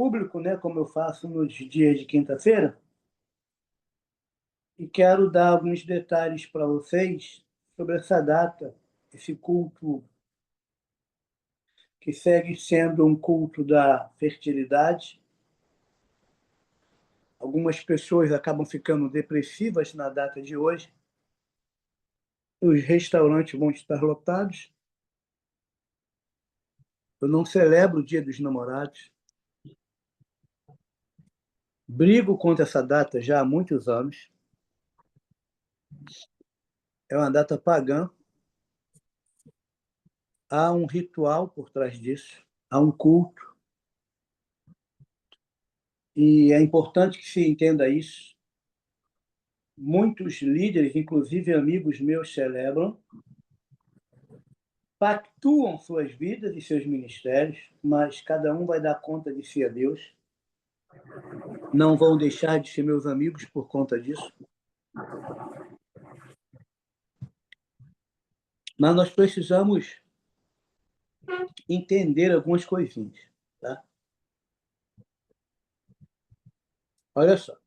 público, né, como eu faço nos dias de quinta-feira, e quero dar alguns detalhes para vocês sobre essa data, esse culto que segue sendo um culto da fertilidade. Algumas pessoas acabam ficando depressivas na data de hoje. Os restaurantes vão estar lotados. Eu não celebro o Dia dos Namorados. Brigo contra essa data já há muitos anos. É uma data pagã. Há um ritual por trás disso, há um culto. E é importante que se entenda isso. Muitos líderes, inclusive amigos meus, celebram, pactuam suas vidas e seus ministérios, mas cada um vai dar conta de si a Deus. Não vão deixar de ser meus amigos por conta disso. Mas nós precisamos entender algumas coisinhas, tá? Olha só.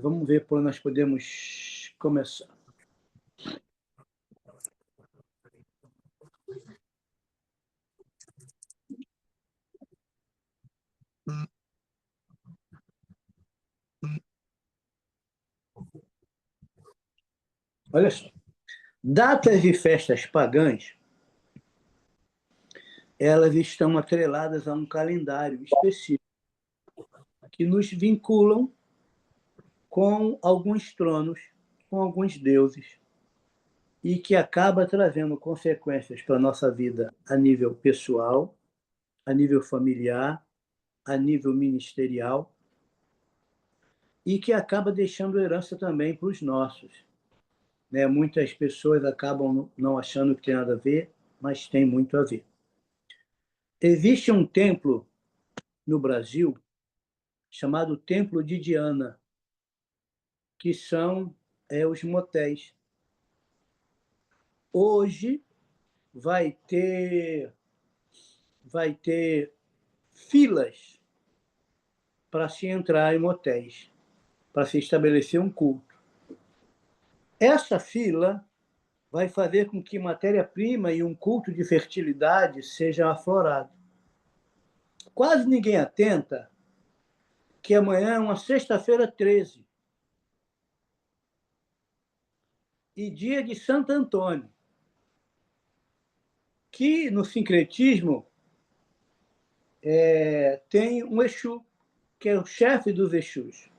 Vamos ver por onde nós podemos começar. Olha só. Datas e festas pagãs, elas estão atreladas a um calendário específico que nos vinculam com alguns tronos, com alguns deuses, e que acaba trazendo consequências para a nossa vida a nível pessoal, a nível familiar, a nível ministerial, e que acaba deixando herança também para os nossos. Né? Muitas pessoas acabam não achando que tem nada a ver, mas tem muito a ver. Existe um templo no Brasil chamado Templo de Diana, que são os motéis. Hoje vai ter filas para se entrar em motéis, para se estabelecer um culto. Essa fila vai fazer com que matéria-prima e um culto de fertilidade sejam aflorados. Quase ninguém atenta que amanhã é uma sexta-feira 13 e dia de Santo Antônio, que no sincretismo tem um Exu, que é o chefe dos Exus,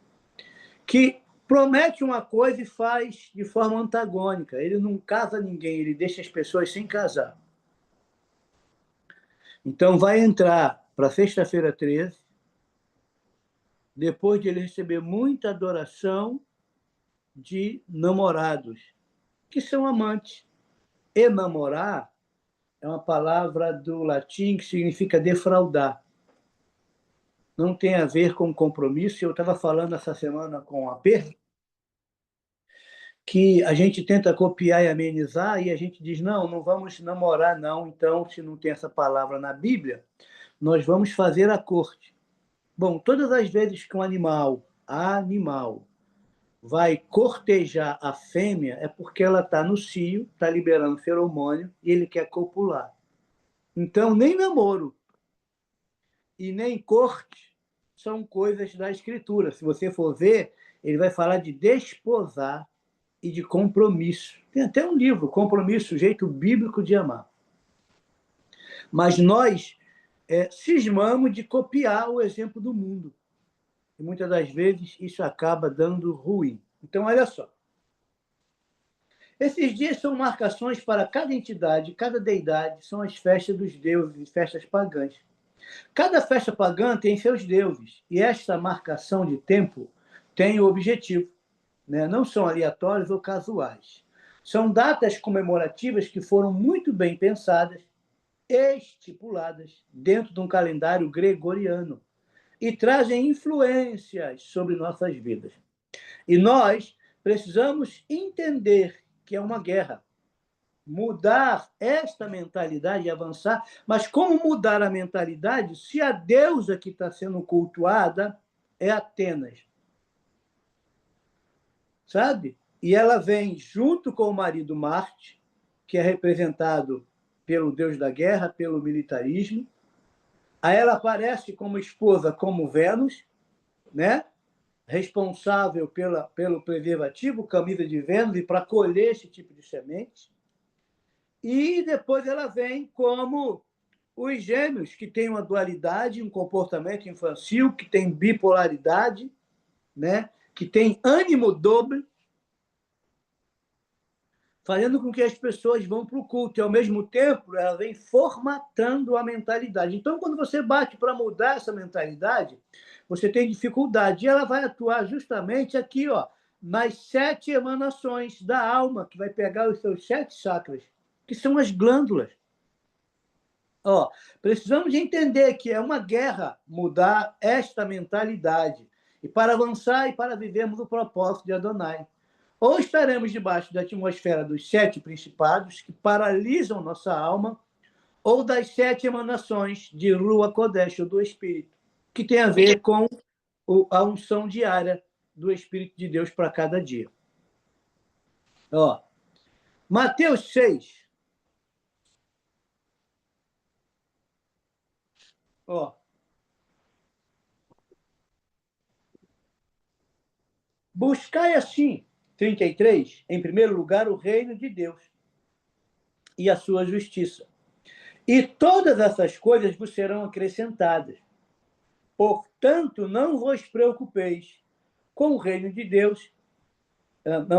que promete uma coisa e faz de forma antagônica. Ele não casa ninguém, ele deixa as pessoas sem casar. Então vai entrar para sexta-feira 13, depois de ele receber muita adoração de namorados, que são amantes. Enamorar é uma palavra do latim que significa defraudar. Não tem a ver com compromisso. Eu estava falando essa semana com a Pedro que a gente tenta copiar e amenizar e a gente diz, não, não vamos namorar, não. Então, se não tem essa palavra na Bíblia, nós vamos fazer a corte. Bom, todas as vezes que um animal vai cortejar a fêmea, é porque ela está no cio, está liberando feromônio e ele quer copular. Então, nem namoro e nem corte são coisas da Escritura. Se você for ver, ele vai falar de desposar e de compromisso. Tem até um livro, Compromisso, Jeito Bíblico de Amar. Mas nós cismamos de copiar o exemplo do mundo. E muitas das vezes isso acaba dando ruim. Então, olha só. Esses dias são marcações para cada entidade, cada deidade, são as festas dos deuses, festas pagãs. Cada festa pagã tem seus deuses, e esta marcação de tempo tem o objetivo. Né? Não são aleatórios ou casuais. São datas comemorativas que foram muito bem pensadas, estipuladas dentro de um calendário gregoriano e trazem influências sobre nossas vidas. E nós precisamos entender que é uma guerra. mudar esta mentalidade e avançar. Mas como mudar a mentalidade se a deusa que está sendo cultuada é Atenas? Sabe? E ela vem junto com o marido Marte, que é representado pelo deus da guerra, pelo militarismo. Aí ela aparece como esposa, como Vênus, né? Responsável pelo preservativo, camisa de Vênus, e para colher esse tipo de semente. E depois ela vem como os gêmeos, que têm uma dualidade, um comportamento infantil, que tem bipolaridade, né? Que tem ânimo doble, fazendo com que as pessoas vão para o culto. E, ao mesmo tempo, ela vem formatando a mentalidade. Então, quando você bate para mudar essa mentalidade, você tem dificuldade. E ela vai atuar justamente aqui, ó, nas 7 emanações da alma, que vai pegar os seus 7 chakras, que são as glândulas. Ó, precisamos entender que é uma guerra mudar esta mentalidade. E para avançar e para vivermos o propósito de Adonai. Ou estaremos debaixo da atmosfera dos 7 principados, que paralisam nossa alma, ou das 7 emanações de Rua Kodesh, do Espírito, que tem a ver com a unção diária do Espírito de Deus para cada dia. Ó, Mateus 6. Ó, buscai assim, 33, em primeiro lugar, o reino de Deus e a sua justiça. E todas essas coisas vos serão acrescentadas. Portanto, não vos preocupeis com o reino de Deus.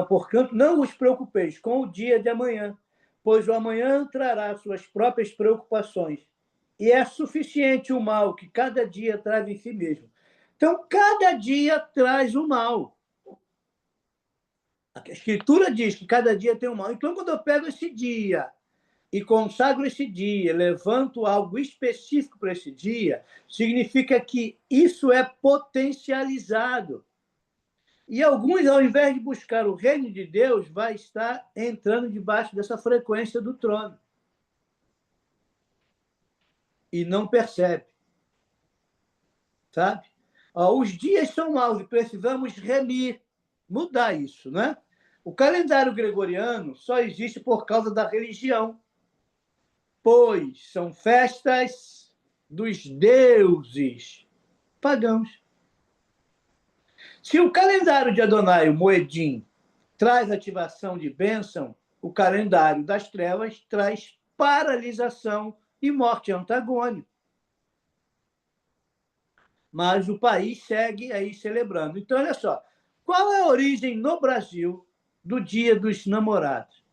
Portanto, não vos preocupeis com o dia de amanhã, pois o amanhã trará suas próprias preocupações. E é suficiente o mal que cada dia traz em si mesmo. Então, cada dia traz o mal. A Escritura diz que cada dia tem um mal. Então, quando eu pego esse dia e consagro esse dia, levanto algo específico para esse dia, significa que isso é potencializado. E alguns, ao invés de buscar o reino de Deus, vai estar entrando debaixo dessa frequência do trono. E não percebe. Sabe? Os dias são maus e precisamos remir, mudar isso, né? O calendário gregoriano só existe por causa da religião, pois são festas dos deuses pagãos. Se o calendário de Adonai, o Moedim, traz ativação de bênção, o calendário das trevas traz paralisação e morte antagônica. Mas o país segue aí celebrando. Então, olha só, qual é a origem no Brasil do Dia dos Namorados?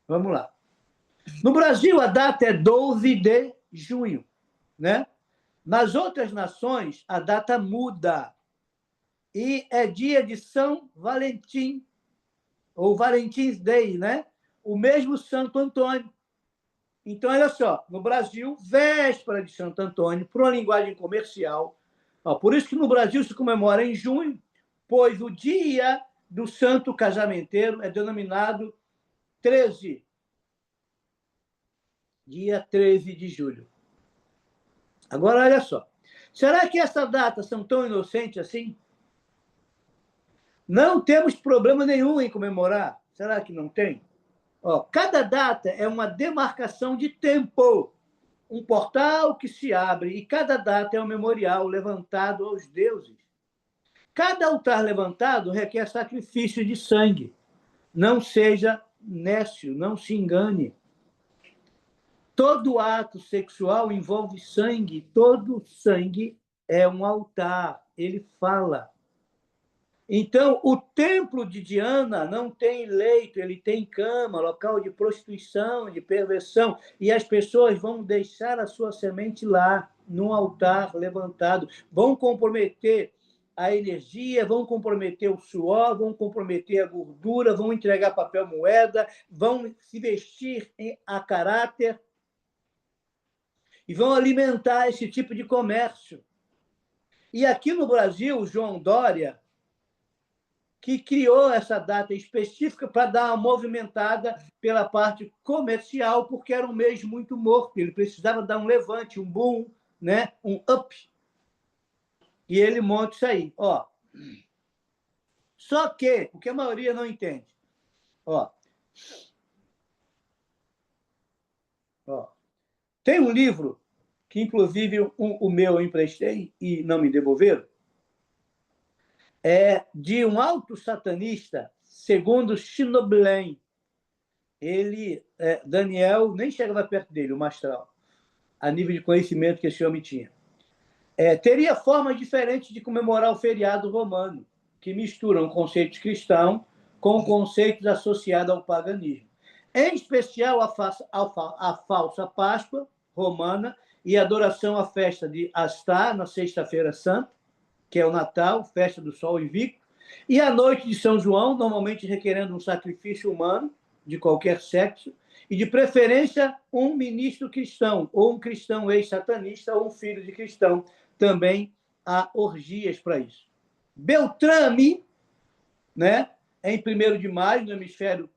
Vamos lá. No Brasil, a data é 12 de junho, né? Nas outras nações, a data muda. E é dia de São Valentim, ou Valentine's Day, né? O mesmo Santo Antônio. Então, olha só, no Brasil, véspera de Santo Antônio, por uma linguagem comercial. Por isso que no Brasil se comemora em junho, pois o dia do santo casamenteiro é denominado 13, dia 13 de julho. Agora, olha só. Será que essas datas são tão inocentes assim? Não temos problema nenhum em comemorar. Será que não tem? Cada data é uma demarcação de tempo, um portal que se abre, e cada data é um memorial levantado aos deuses. Cada altar levantado requer sacrifício de sangue. Não seja nécio, não se engane. Todo ato sexual envolve sangue, todo sangue é um altar, ele fala. Então, o templo de Diana não tem leito, ele tem cama, local de prostituição, de perversão, e as pessoas vão deixar a sua semente lá, num altar levantado, vão comprometer a energia, vão comprometer o suor, vão comprometer a gordura, vão entregar papel moeda, vão se vestir a caráter e vão alimentar esse tipo de comércio. E aqui no Brasil, João Dória que criou essa data específica para dar uma movimentada pela parte comercial, porque era um mês muito morto, ele precisava dar um levante, um boom, né? Um up. E ele monta isso aí. Ó. Só que, o que a maioria não entende, ó, tem um livro que, inclusive, o meu eu emprestei e não me devolveram, é de um alto satanista, segundo Shinobilen. Ele, Daniel, nem chegava perto dele, o Mastral, a nível de conhecimento que esse homem tinha. Teria formas diferentes de comemorar o feriado romano, que misturam conceitos cristãos com conceitos associados ao paganismo. Em especial, a falsa Páscoa romana e a adoração à festa de Astar, na Sexta-feira Santa, que é o Natal, festa do Sol Invicto, e a noite de São João, normalmente requerendo um sacrifício humano, de qualquer sexo, e de preferência um ministro cristão, ou um cristão ex-satanista, ou um filho de cristão. Também há orgias para isso. Beltrame, né, em 1º de maio, no hemisfério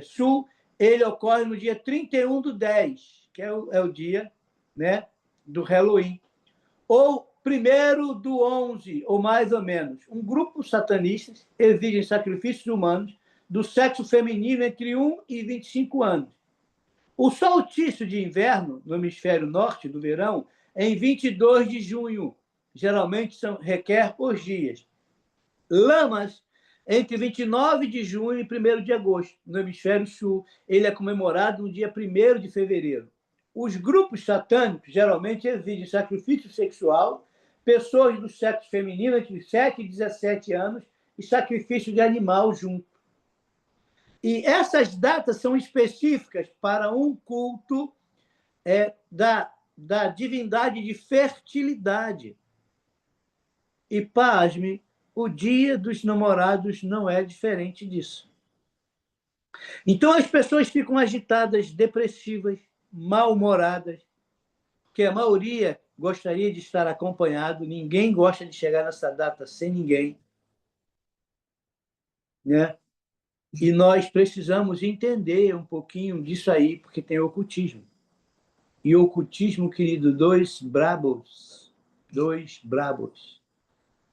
sul, ele ocorre no dia 31/10, que é o dia, né, do Halloween. Ou 1º/11, ou mais ou menos. Um grupo satanistas exigem sacrifícios humanos do sexo feminino entre 1 e 25 anos. O solstício de inverno, no hemisfério norte do verão, é em 22 de junho. Geralmente requer orgias. Lamas, entre 29 de junho e 1º de agosto. No hemisfério sul, ele é comemorado no dia 1º de fevereiro. Os grupos satânicos geralmente exigem sacrifício sexual, pessoas do sexo feminino entre 7 e 17 anos e sacrifício de animal junto. E essas datas são específicas para um culto da divindade de fertilidade. E, pasme, o Dia dos Namorados não é diferente disso. Então, as pessoas ficam agitadas, depressivas, mal-humoradas, porque a maioria gostaria de estar acompanhado, ninguém gosta de chegar nessa data sem ninguém, né? E nós precisamos entender um pouquinho disso aí, porque tem ocultismo. E o ocultismo, querido, dois brabos,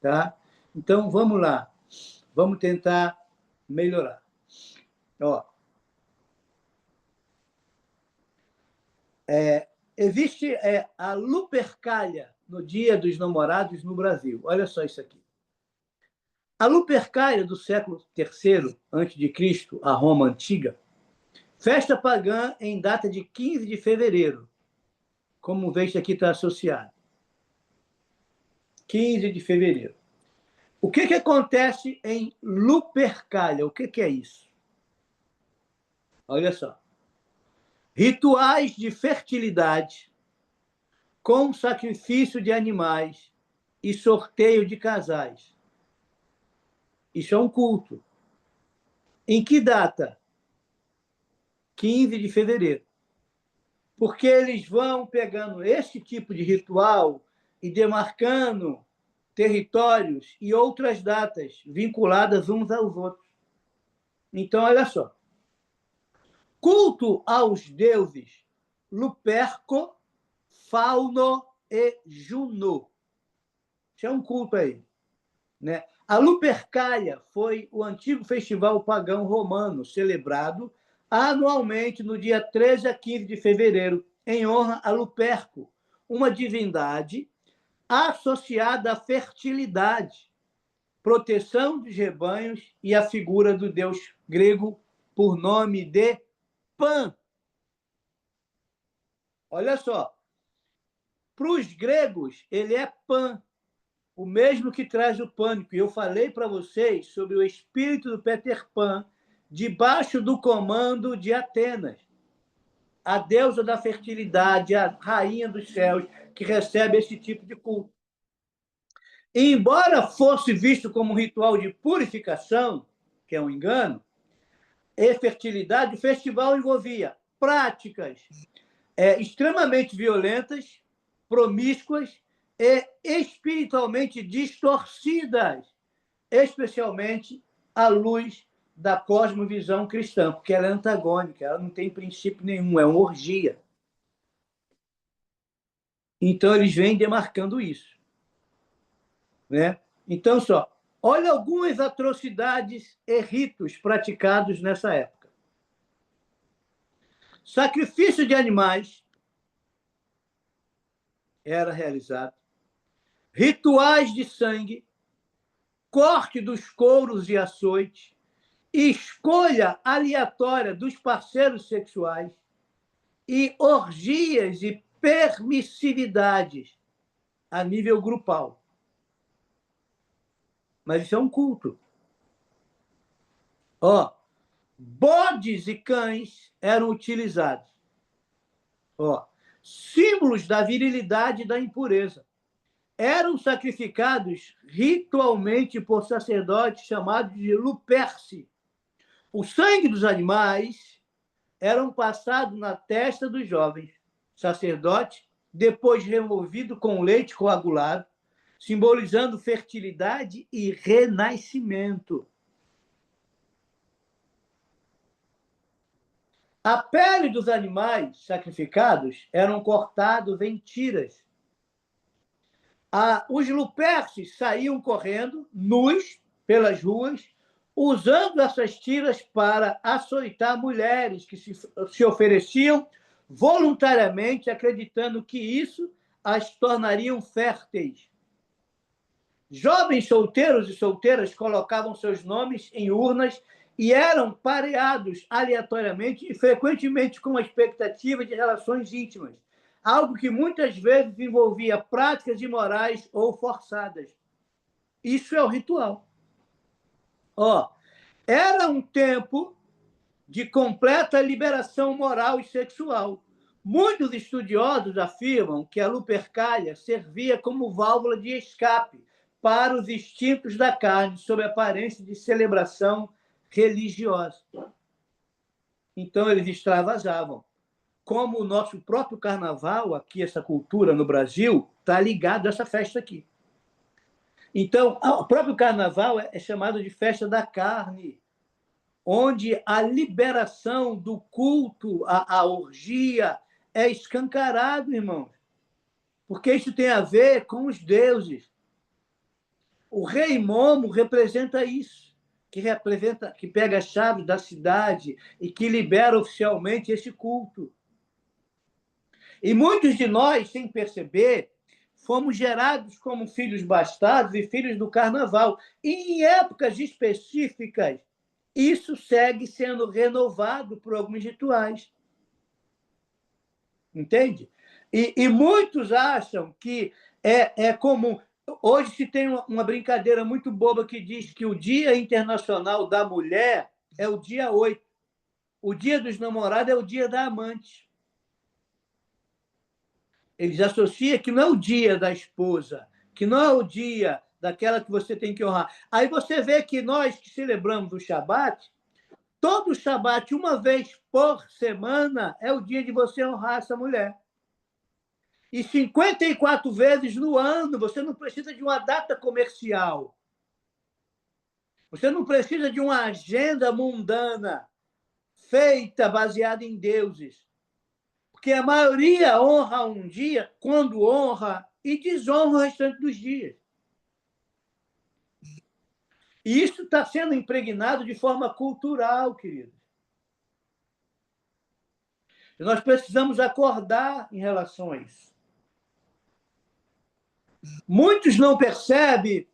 tá? Então, vamos lá. Vamos tentar melhorar. Ó, existe a Lupercalia no Dia dos Namorados no Brasil. Olha só isso aqui. A Lupercalia do século III a.C., a Roma antiga, festa pagã em data de 15 de fevereiro, como vê, isso aqui está associado. 15 de fevereiro. O que acontece em Lupercalia? O que é isso? Olha só. Rituais de fertilidade com sacrifício de animais e sorteio de casais. Isso é um culto. Em que data? 15 de fevereiro. Porque eles vão pegando esse tipo de ritual e demarcando territórios e outras datas vinculadas uns aos outros. Então, olha só. Culto aos deuses Luperco, Fauno e Juno. Isso é um culto aí, né? A Lupercalia foi o antigo festival pagão romano, celebrado anualmente no dia 13 a 15 de fevereiro, em honra a Luperco, uma divindade associada à fertilidade, proteção dos rebanhos e a figura do deus grego por nome de Pan. Olha só, para os gregos, ele é Pan, o mesmo que traz o pânico. E eu falei para vocês sobre o espírito do Peter Pan, debaixo do comando de Atenas, a deusa da fertilidade, a rainha dos céus, que recebe esse tipo de culto. E, embora fosse visto como um ritual de purificação, que é um engano, e fertilidade, o festival envolvia práticas extremamente violentas, promíscuas e espiritualmente distorcidas, especialmente à luz da cosmovisão cristã, porque ela é antagônica, ela não tem princípio nenhum, é uma orgia. Então, eles vêm demarcando isso. Né? Então, olha algumas atrocidades e ritos praticados nessa época. Sacrifício de animais era realizado. Rituais de sangue, corte dos couros e açoite, escolha aleatória dos parceiros sexuais e orgias e permissividades a nível grupal. Mas isso é um culto. Bodes e cães eram utilizados. Símbolos da virilidade e da impureza. Eram sacrificados ritualmente por sacerdotes chamados de luperci. O sangue dos animais eram passados na testa dos jovens sacerdotes, depois removido com leite coagulado, simbolizando fertilidade e renascimento. A pele dos animais sacrificados eram cortados em tiras. Os luperces saíam correndo, nus, pelas ruas, usando essas tiras para açoitar mulheres que se ofereciam voluntariamente, acreditando que isso as tornariam férteis. Jovens solteiros e solteiras colocavam seus nomes em urnas e eram pareados aleatoriamente e frequentemente com a expectativa de relações íntimas, algo que muitas vezes envolvia práticas imorais ou forçadas. Isso é o ritual. Era um tempo de completa liberação moral e sexual. Muitos estudiosos afirmam que a lupercalia servia como válvula de escape para os instintos da carne, sob a aparência de celebração religiosa. Então, eles extravasavam. Como o nosso próprio carnaval, aqui, essa cultura no Brasil, está ligado a essa festa aqui. Então, o próprio carnaval é chamado de festa da carne, onde a liberação do culto, a orgia, é escancarado, irmãos. Porque isso tem a ver com os deuses. O rei Momo representa isso, que pega a chave da cidade e que libera oficialmente esse culto. E muitos de nós, sem perceber, fomos gerados como filhos bastardos e filhos do carnaval. E em épocas específicas, isso segue sendo renovado por alguns rituais. Entende? E muitos acham que é comum. Hoje se tem uma brincadeira muito boba que diz que o Dia Internacional da Mulher é o dia 8. O Dia dos Namorados é o dia da amante. Eles associam que não é o dia da esposa, que não é o dia daquela que você tem que honrar. Aí você vê que nós que celebramos o Shabat, todo Shabat, uma vez por semana, é o dia de você honrar essa mulher. E 54 vezes no ano, você não precisa de uma data comercial. Você não precisa de uma agenda mundana feita baseada em deuses. Porque a maioria honra um dia quando honra e desonra o restante dos dias. E isso está sendo impregnado de forma cultural, queridos. E nós precisamos acordar em relação a isso. Muitos não percebem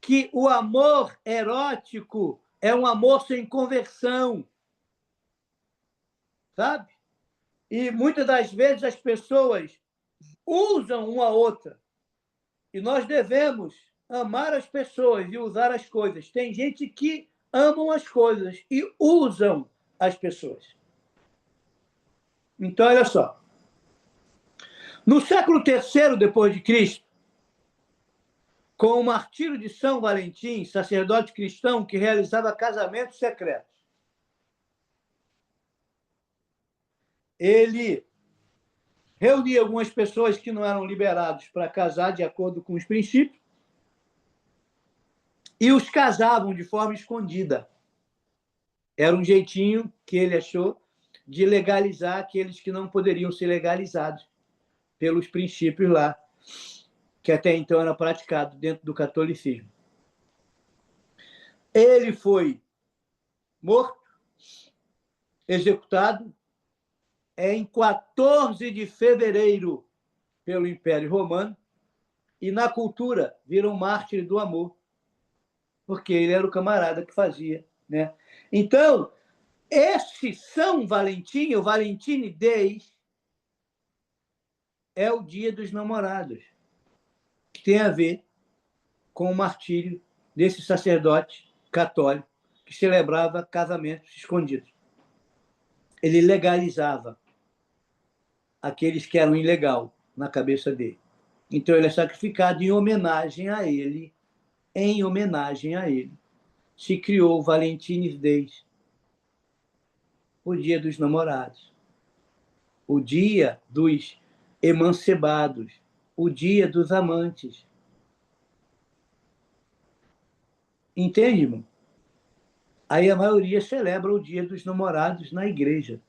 que o amor erótico é um amor sem conversão. Sabe? E muitas das vezes as pessoas usam uma outra. E nós devemos amar as pessoas e usar as coisas. Tem gente que amam as coisas e usam as pessoas. Então, olha só. No século III depois de Cristo, com o martírio de São Valentim, sacerdote cristão que realizava casamentos secretos, ele reunia algumas pessoas que não eram liberados para casar de acordo com os princípios e os casavam de forma escondida. Era um jeitinho que ele achou de legalizar aqueles que não poderiam ser legalizados pelos princípios lá, que até então era praticado dentro do catolicismo. Ele foi morto, executado, em 14 de fevereiro pelo Império Romano, e na cultura vira um mártir do amor, porque ele era o camarada que fazia, né? Então, esse São Valentim, o Valentine Days, é o dia dos namorados, que tem a ver com o martírio desse sacerdote católico que celebrava casamentos escondidos. Ele legalizava aqueles que eram ilegal na cabeça dele. Então, ele é sacrificado em homenagem a ele. Em homenagem a ele, se criou o Valentine's Day, o dia dos namorados, o dia dos emancipados, o dia dos amantes. Entende, irmão? Aí a maioria celebra o dia dos namorados na igreja,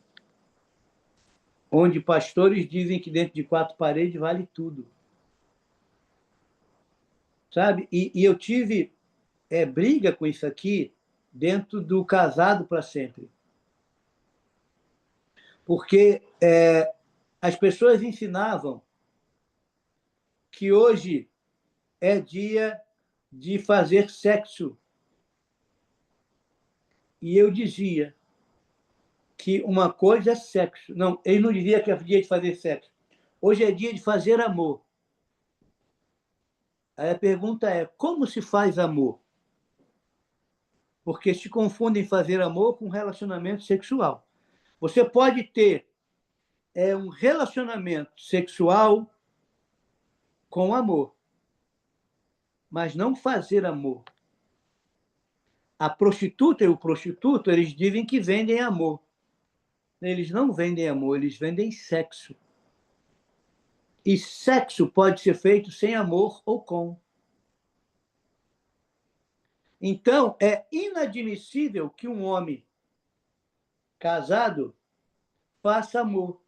onde pastores dizem que dentro de 4 paredes vale tudo. Sabe? E eu tive briga com isso aqui dentro do Casado para Sempre. Porque as pessoas ensinavam que hoje é dia de fazer sexo. E eu dizia que uma coisa é sexo. Não, ele não dizia que é dia de fazer sexo. Hoje é dia de fazer amor. Aí a pergunta é, como se faz amor? Porque se confundem fazer amor com relacionamento sexual. Você pode ter um relacionamento sexual com amor, mas não fazer amor. A prostituta e o prostituto, eles dizem que vendem amor. Eles não vendem amor, eles vendem sexo. E sexo pode ser feito sem amor ou com. Então, é inadmissível que um homem casado faça amor.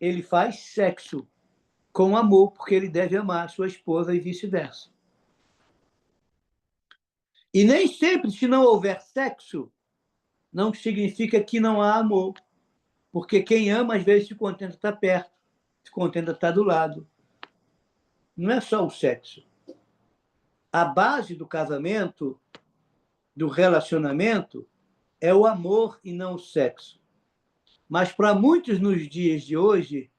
Ele faz sexo com amor, porque ele deve amar a sua esposa e vice-versa. E nem sempre, se não houver sexo, não significa que não há amor. Porque quem ama, às vezes, se contenta estar perto, se contenta estar do lado. Não é só o sexo. A base do casamento, do relacionamento, é o amor e não o sexo. Mas para muitos nos dias de hoje,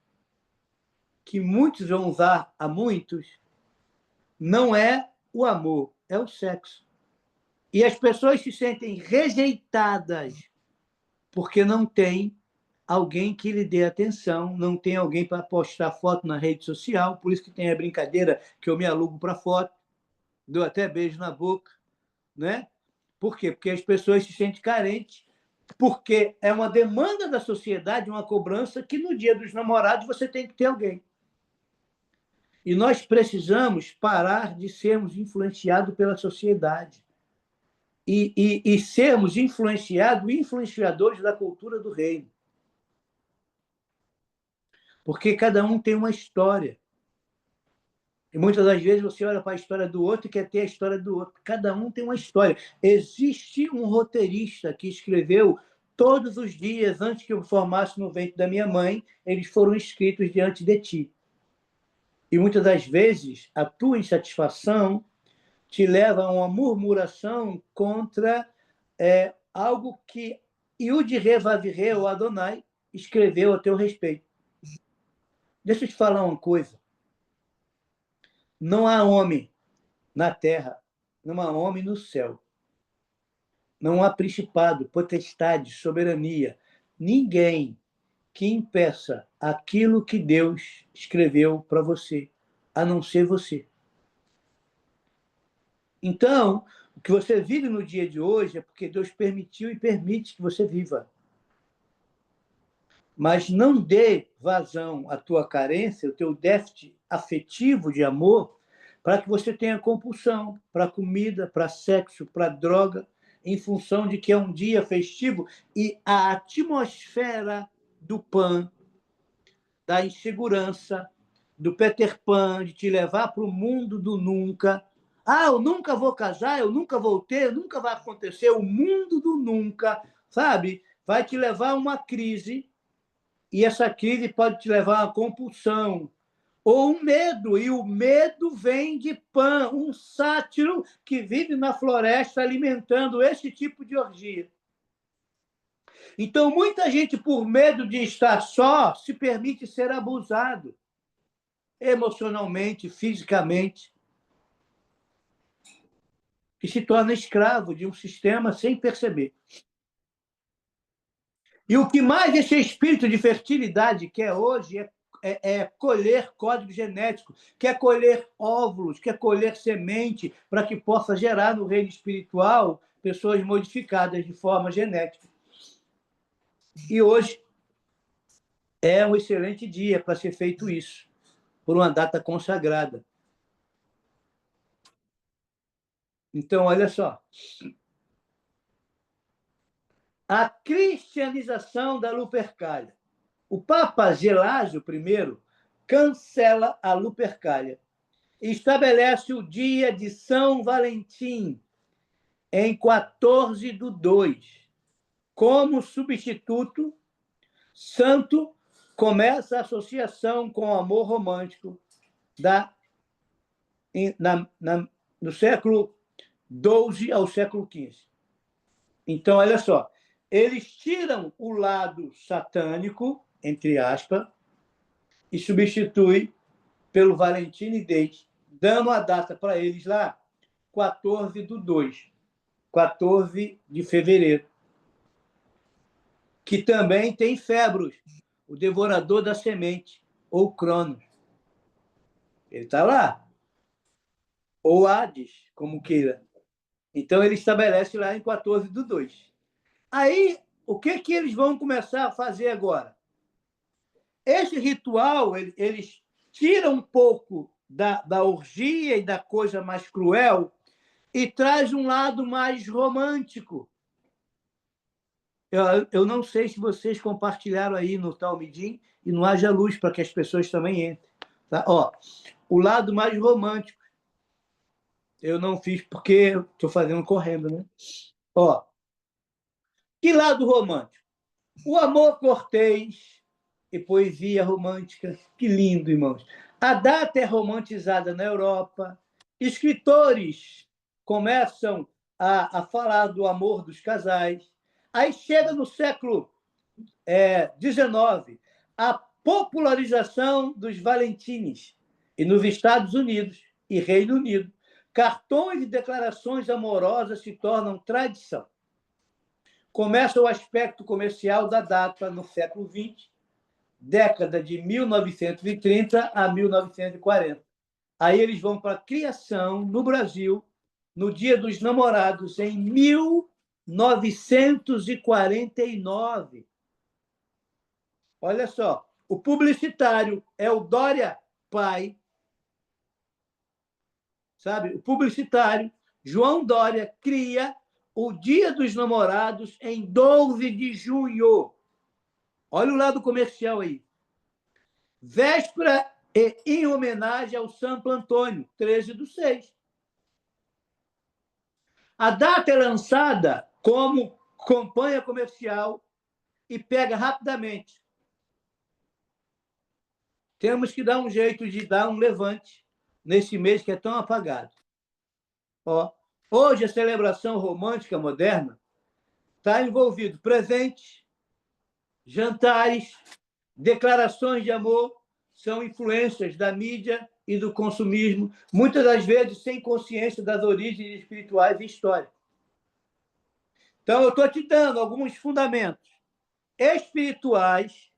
que muitos vão usar a muitos, não é o amor, é o sexo. E as pessoas se sentem rejeitadas porque não tem alguém que lhe dê atenção, não tem alguém para postar foto na rede social, por isso que tem a brincadeira que eu me alugo para foto, dou até beijo na boca, né? Por quê? Porque as pessoas se sentem carentes, porque é uma demanda da sociedade, uma cobrança que no dia dos namorados você tem que ter alguém. E nós precisamos parar de sermos influenciados pela sociedade e sermos influenciadores da cultura do reino. Porque cada um tem uma história. E muitas das vezes você olha para a história do outro e quer ter a história do outro. Cada um tem uma história. Existe um roteirista que escreveu todos os dias, antes que eu formasse no ventre da minha mãe, eles foram escritos diante de ti. E muitas das vezes a tua insatisfação te leva a uma murmuração contra algo que Yud-Re Vav-Re, o Adonai, escreveu a teu respeito. Deixa eu te falar uma coisa. Não há homem na terra, não há homem no céu. Não há principado, potestade, soberania, ninguém que impeça aquilo que Deus escreveu para você, a não ser você. Então, o que você vive no dia de hoje é porque Deus permitiu e permite que você viva. Mas não dê vazão à tua carência, ao teu déficit afetivo de amor, para que você tenha compulsão para comida, para sexo, para droga, em função de que é um dia festivo e a atmosfera do Pan, da insegurança, do Peter Pan, de te levar para o mundo do nunca. Ah, eu nunca vou casar, eu nunca vou ter, nunca vai acontecer. O mundo do nunca, sabe? Vai te levar a uma crise, e essa crise pode te levar a uma compulsão ou um medo, e o medo vem de Pan, um sátiro que vive na floresta alimentando esse tipo de orgia. Então, muita gente, por medo de estar só, se permite ser abusado emocionalmente, fisicamente, e se torna escravo de um sistema sem perceber. E o que mais esse espírito de fertilidade quer hoje é colher código genético, quer colher óvulos, quer colher semente, para que possa gerar no reino espiritual pessoas modificadas de forma genética. E hoje é um excelente dia para ser feito isso, por uma data consagrada. Então, olha só. A cristianização da Lupercalia. O Papa Gelásio I cancela a Lupercalia e estabelece o dia de São Valentim, em 14/2. Como substituto, santo começa a associação com o amor romântico no século XII ao século XV. Então, olha só, eles tiram o lado satânico, entre aspas, e substituem pelo Valentine Day, dando a data para eles lá, 14/2, 14 de fevereiro, que também tem Febros, o devorador da semente, ou Cronos. Ele está lá. Ou Hades, como queira. Então, ele estabelece lá em 14/2. Aí, o que eles vão começar a fazer agora? Esse ritual, eles tiram um pouco da orgia e da coisa mais cruel e traz um lado mais romântico. Eu não sei se vocês compartilharam aí no Talmidim e no Haja Luz, para que as pessoas também entrem. Tá? Ó, o lado mais romântico. Eu não fiz porque estou fazendo correndo, né? Ó, que lado romântico? O amor cortês e poesia romântica. Que lindo, irmãos. A data é romantizada na Europa. Escritores começam a falar do amor dos casais. Aí chega no século XIX a popularização dos valentines. E nos Estados Unidos e Reino Unido, cartões e declarações amorosas se tornam tradição. Começa o aspecto comercial da data no século XX, década de 1930 a 1940. Aí eles vão para a criação no Brasil, no Dia dos Namorados, em 1949. Olha só, o publicitário é o Dória Pai, sabe? O publicitário João Dória cria o Dia dos Namorados em 12 de junho. Olha o lado comercial aí. Véspera e em homenagem ao Santo Antônio, 13/6. A data é lançada como campanha comercial e pega rapidamente. Temos que dar um jeito de dar um levante nesse mês que é tão apagado. Ó, hoje, a celebração romântica moderna está envolvido presentes, jantares, declarações de amor, são influências da mídia e do consumismo, muitas das vezes sem consciência das origens espirituais e históricas. Então, eu estou te dando alguns fundamentos espirituais,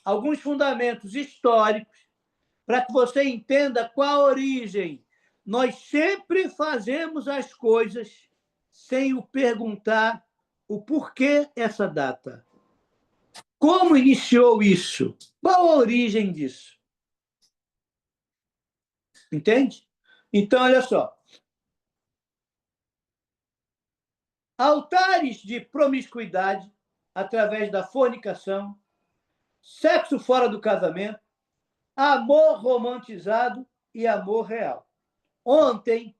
alguns fundamentos históricos, para que você entenda qual a origem. Nós sempre fazemos as coisas sem o perguntar o porquê essa data. Como iniciou isso? Qual a origem disso? Entende? Então, olha só. Altares de promiscuidade através da fornicação, sexo fora do casamento, amor romantizado e amor real. Ontem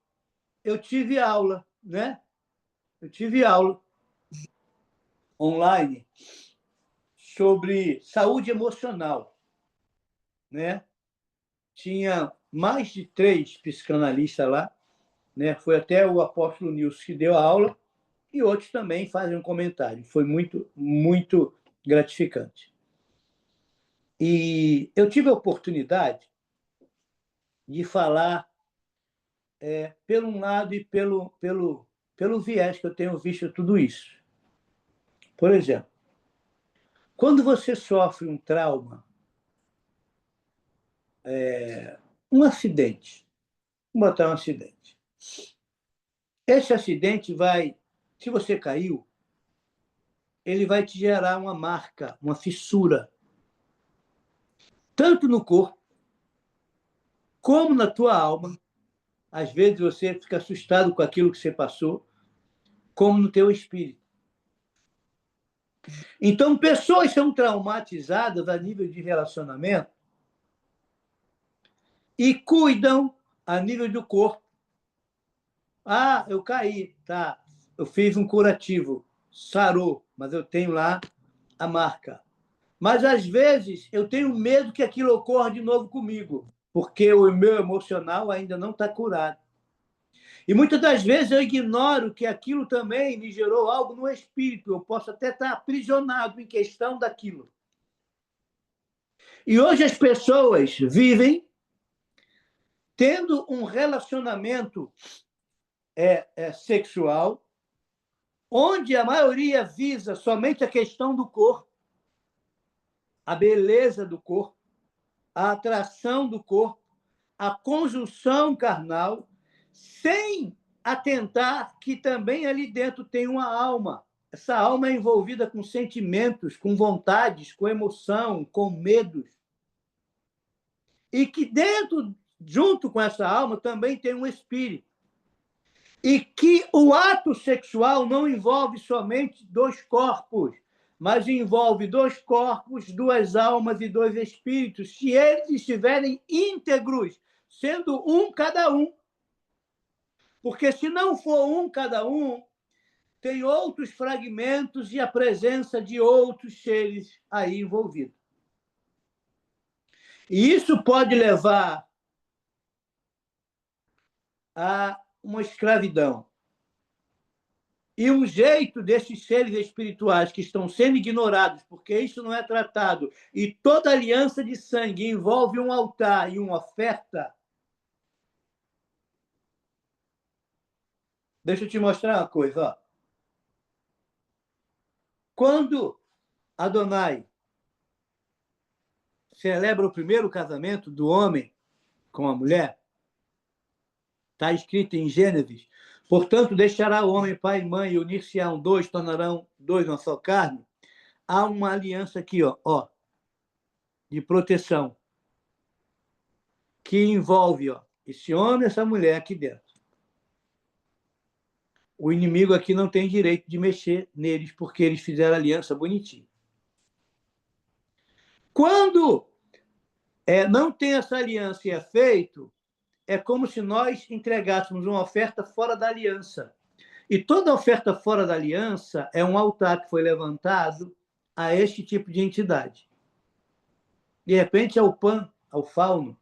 eu tive aula, né? Eu tive aula online sobre saúde emocional, né? Tinha mais de 3 psicanalistas lá, né? Foi até o apóstolo Nilson que deu a aula e outros também fazem um comentário. Foi muito, muito gratificante. E eu tive a oportunidade de falar pelo um lado e pelo viés que eu tenho visto tudo isso. Por exemplo, quando você sofre um trauma, um acidente, vamos botar um acidente. Esse acidente vai, se você caiu, ele vai te gerar uma marca, uma fissura, tanto no corpo como na tua alma. Às vezes você fica assustado com aquilo que você passou, como no teu espírito. Então, pessoas são traumatizadas a nível de relacionamento e cuidam a nível do corpo. Ah, eu caí, tá. Eu fiz um curativo, sarou, mas eu tenho lá a marca. Mas, às vezes, eu tenho medo que aquilo ocorra de novo comigo, porque o meu emocional ainda não está curado. E muitas das vezes eu ignoro que aquilo também me gerou algo no espírito. Eu posso até estar aprisionado em questão daquilo. E hoje as pessoas vivem tendo um relacionamento sexual, onde a maioria visa somente a questão do corpo, a beleza do corpo, a atração do corpo, a conjunção carnal, sem atentar que também ali dentro tem uma alma. Essa alma é envolvida com sentimentos, com vontades, com emoção, com medos. E que dentro, junto com essa alma, também tem um espírito. E que o ato sexual não envolve somente 2 corpos, mas envolve 2 corpos, 2 almas e 2 espíritos, se eles estiverem íntegros, sendo um cada um. Porque se não for um cada um, tem outros fragmentos e a presença de outros seres aí envolvidos. E isso pode levar a uma escravidão. E um jeito desses seres espirituais que estão sendo ignorados, porque isso não é tratado, e toda aliança de sangue envolve um altar e uma oferta. Deixa eu te mostrar uma coisa. Ó. Quando Adonai celebra o primeiro casamento do homem com a mulher, está escrito em Gênesis, portanto, deixará o homem pai e mãe e unir-se-á um dois, tornarão dois uma só carne. Há uma aliança aqui, ó, de proteção, que envolve esse homem e essa mulher aqui dentro. O inimigo aqui não tem direito de mexer neles, porque eles fizeram aliança bonitinha. Quando não tem essa aliança e é feito, é como se nós entregássemos uma oferta fora da aliança. E toda oferta fora da aliança é um altar que foi levantado a este tipo de entidade. De repente, ao Pan, ao Fauno,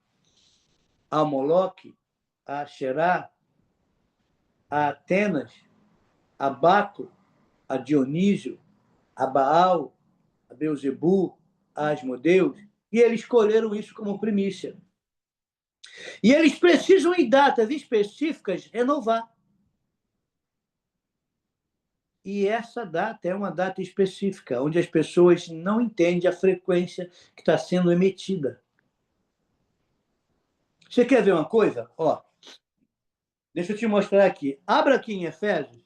a Moloque, a Xerá, a Atenas, a Baco, a Dionísio, a Baal, a Beuzebu, a Asmodeus, e eles escolheram isso como primícia. E eles precisam, em datas específicas, renovar. E essa data é uma data específica, onde as pessoas não entendem a frequência que está sendo emitida. Você quer ver uma coisa? Ó, deixa eu te mostrar aqui. Abra aqui em Efésios.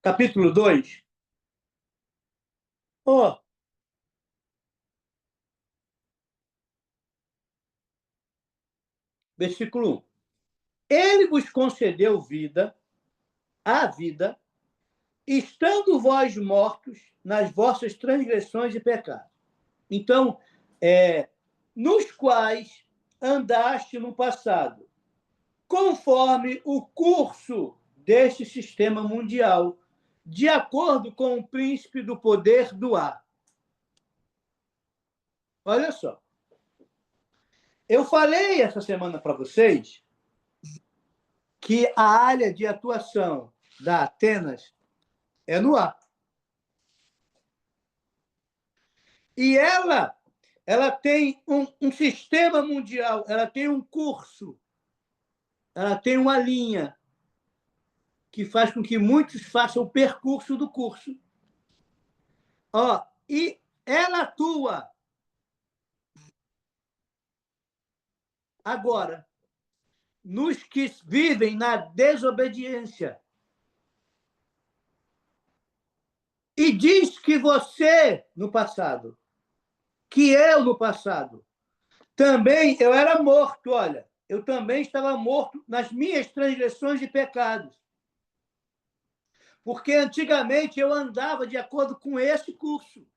capítulo 2. Oh, versículo 1. Ele vos concedeu vida, a vida, estando vós mortos nas vossas transgressões e pecados. Então, nos quais andaste no passado, conforme o curso deste sistema mundial, de acordo com o príncipe do poder do ar. Olha só. Eu falei essa semana para vocês que a área de atuação da Atenas é no ar. E ela tem um sistema mundial, ela tem um curso, ela tem uma linha que faz com que muitos façam o percurso do curso. E ela atua agora nos que vivem na desobediência. E diz que você, no passado, que eu, no passado, também eu era morto, olha. Eu também estava morto nas minhas transgressões e pecados. Porque antigamente eu andava de acordo com esse curso.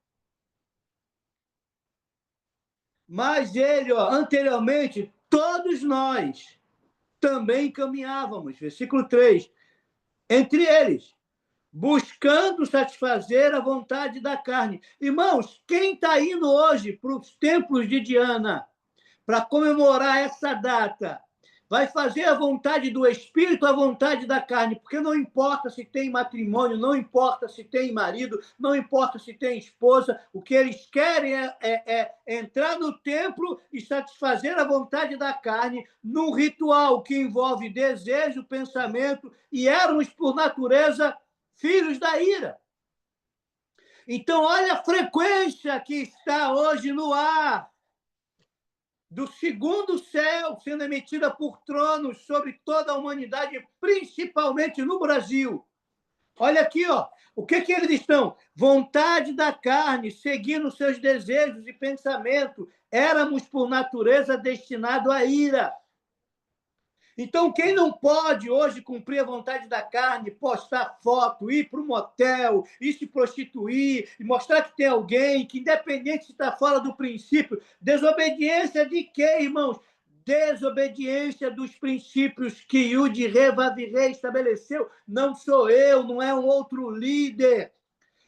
Mas ele, anteriormente, todos nós também caminhávamos. Versículo 3. Entre eles, buscando satisfazer a vontade da carne. Irmãos, quem está indo hoje para os templos de Diana para comemorar essa data vai fazer a vontade do Espírito, a vontade da carne, porque não importa se tem matrimônio, não importa se tem marido, não importa se tem esposa, o que eles querem é entrar no templo e satisfazer a vontade da carne num ritual que envolve desejo, pensamento, e éramos, por natureza, filhos da ira. Então, olha a frequência que está hoje no ar do segundo céu sendo emitida por tronos sobre toda a humanidade, principalmente no Brasil. Olha aqui, o que eles estão? Vontade da carne, seguindo seus desejos e pensamentos. Éramos, por natureza, destinados à ira. Então, quem não pode hoje cumprir a vontade da carne, postar foto, ir para um motel, ir se prostituir, e mostrar que tem alguém, que independente se está fora do princípio, desobediência de quê, irmãos? Desobediência dos princípios que Yud Revavirei estabeleceu. Não sou eu, não é um outro líder.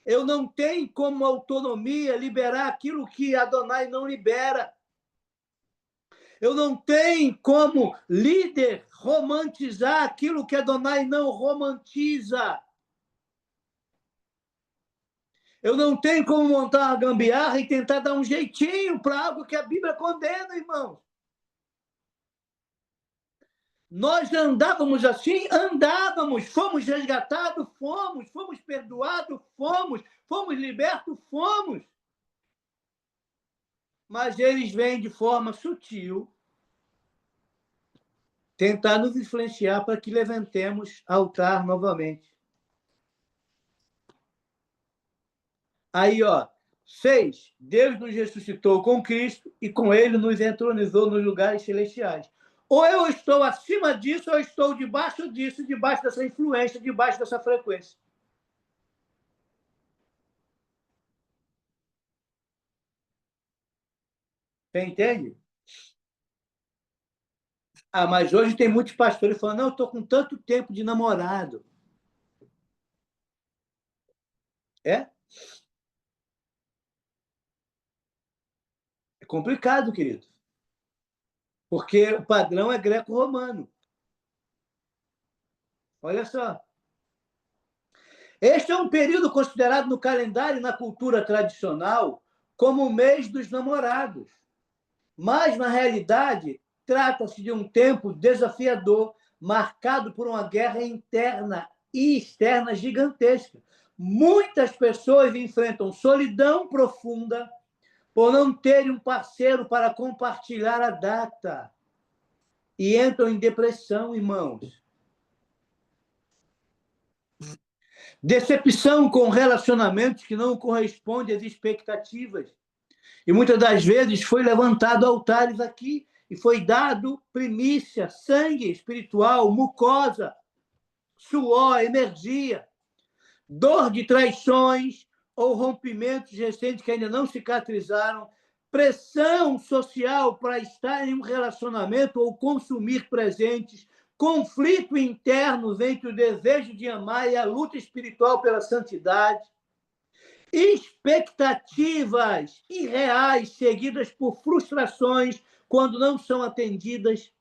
Eu não tenho como autonomia liberar aquilo que Adonai não libera. Eu não tenho como líder romantizar aquilo que Adonai não romantiza. Eu não tenho como montar uma gambiarra e tentar dar um jeitinho para algo que a Bíblia condena, irmãos. Nós andávamos assim, andávamos, fomos resgatados, fomos perdoados, fomos libertos, fomos. Mas eles vêm de forma sutil tentar nos influenciar para que levantemos altar novamente. Aí, 6. Deus nos ressuscitou com Cristo e com ele nos entronizou nos lugares celestiais. Ou eu estou acima disso, ou eu estou debaixo disso, debaixo dessa influência, debaixo dessa frequência. Você entende? Mas hoje tem muitos pastores falando, não, eu estou com tanto tempo de namorado. É? É complicado, querido. Porque o padrão é greco-romano. Olha só. Este é um período considerado no calendário e na cultura tradicional como o mês dos namorados. Mas, na realidade, trata-se de um tempo desafiador, marcado por uma guerra interna e externa gigantesca. Muitas pessoas enfrentam solidão profunda por não terem um parceiro para compartilhar a data. E entram em depressão, irmãos. Decepção com relacionamentos que não correspondem às expectativas. E muitas das vezes foi levantado altares aqui e foi dado primícia, sangue espiritual, mucosa, suor, energia, dor de traições ou rompimentos recentes que ainda não cicatrizaram, pressão social para estar em um relacionamento ou consumir presentes, conflito internos entre o desejo de amar e a luta espiritual pela santidade, expectativas irreais seguidas por frustrações quando não são atendidas.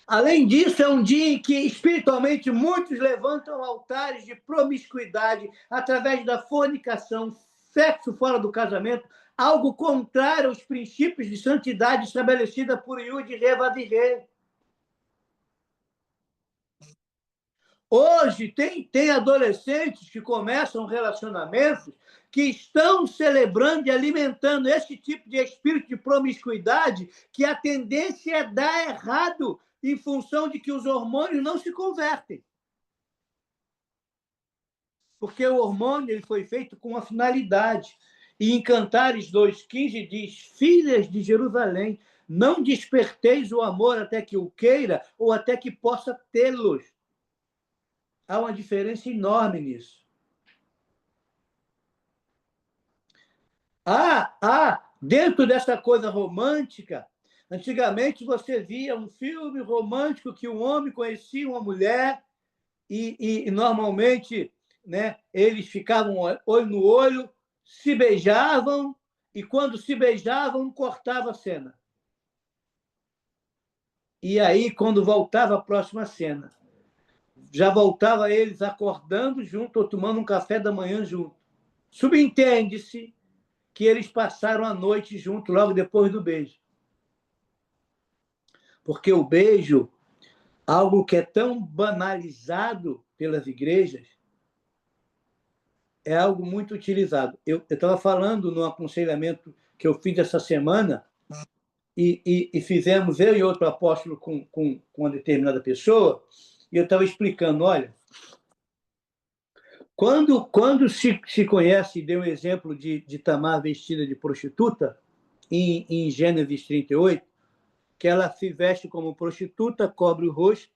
Além disso, é um dia em que, espiritualmente, muitos levantam altares de promiscuidade através da fornicação, sexo fora do casamento, algo contrário aos princípios de santidade estabelecida por Yud Revavirê. Hoje, tem adolescentes que começam relacionamentos que estão celebrando e alimentando esse tipo de espírito de promiscuidade, que a tendência é dar errado em função de que os hormônios não se convertem. Porque o hormônio ele foi feito com uma finalidade. E em Cantares 2,15 diz: filhas de Jerusalém, não desperteis o amor até que o queira ou até que possa tê-los. Há uma diferença enorme nisso. Dentro dessa coisa romântica, antigamente você via um filme romântico que um homem conhecia uma mulher e normalmente, né, eles ficavam olho no olho, se beijavam e quando se beijavam, cortava a cena. E aí, quando voltava a próxima cena, já voltava eles acordando junto ou tomando um café da manhã junto. Subentende-se que eles passaram a noite junto logo depois do beijo. Porque o beijo, algo que é tão banalizado pelas igrejas, é algo muito utilizado. Eu estava falando no aconselhamento que eu fiz essa semana e fizemos, eu e outro apóstolo com uma determinada pessoa, e eu estava explicando, olha, quando se conhece, deu um exemplo de Tamar vestida de prostituta, em Gênesis 38, que ela se veste como prostituta, cobre o rosto,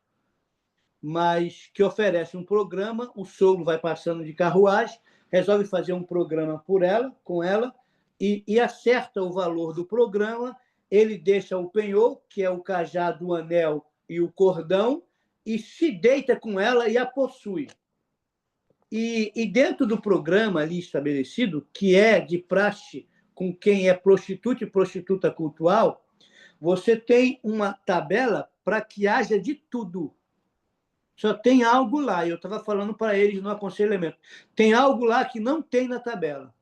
mas que oferece um programa, o sogro vai passando de carruagem, resolve fazer um programa com ela, e acerta o valor do programa, ele deixa o penhor, que é o cajado, o anel e o cordão, e se deita com ela e a possui. E dentro do programa ali estabelecido, que é de praxe com quem é prostituta e prostituta cultural, você tem uma tabela para que haja de tudo. Só tem algo lá, e eu estava falando para eles no aconselhamento, tem algo lá que não tem na tabela.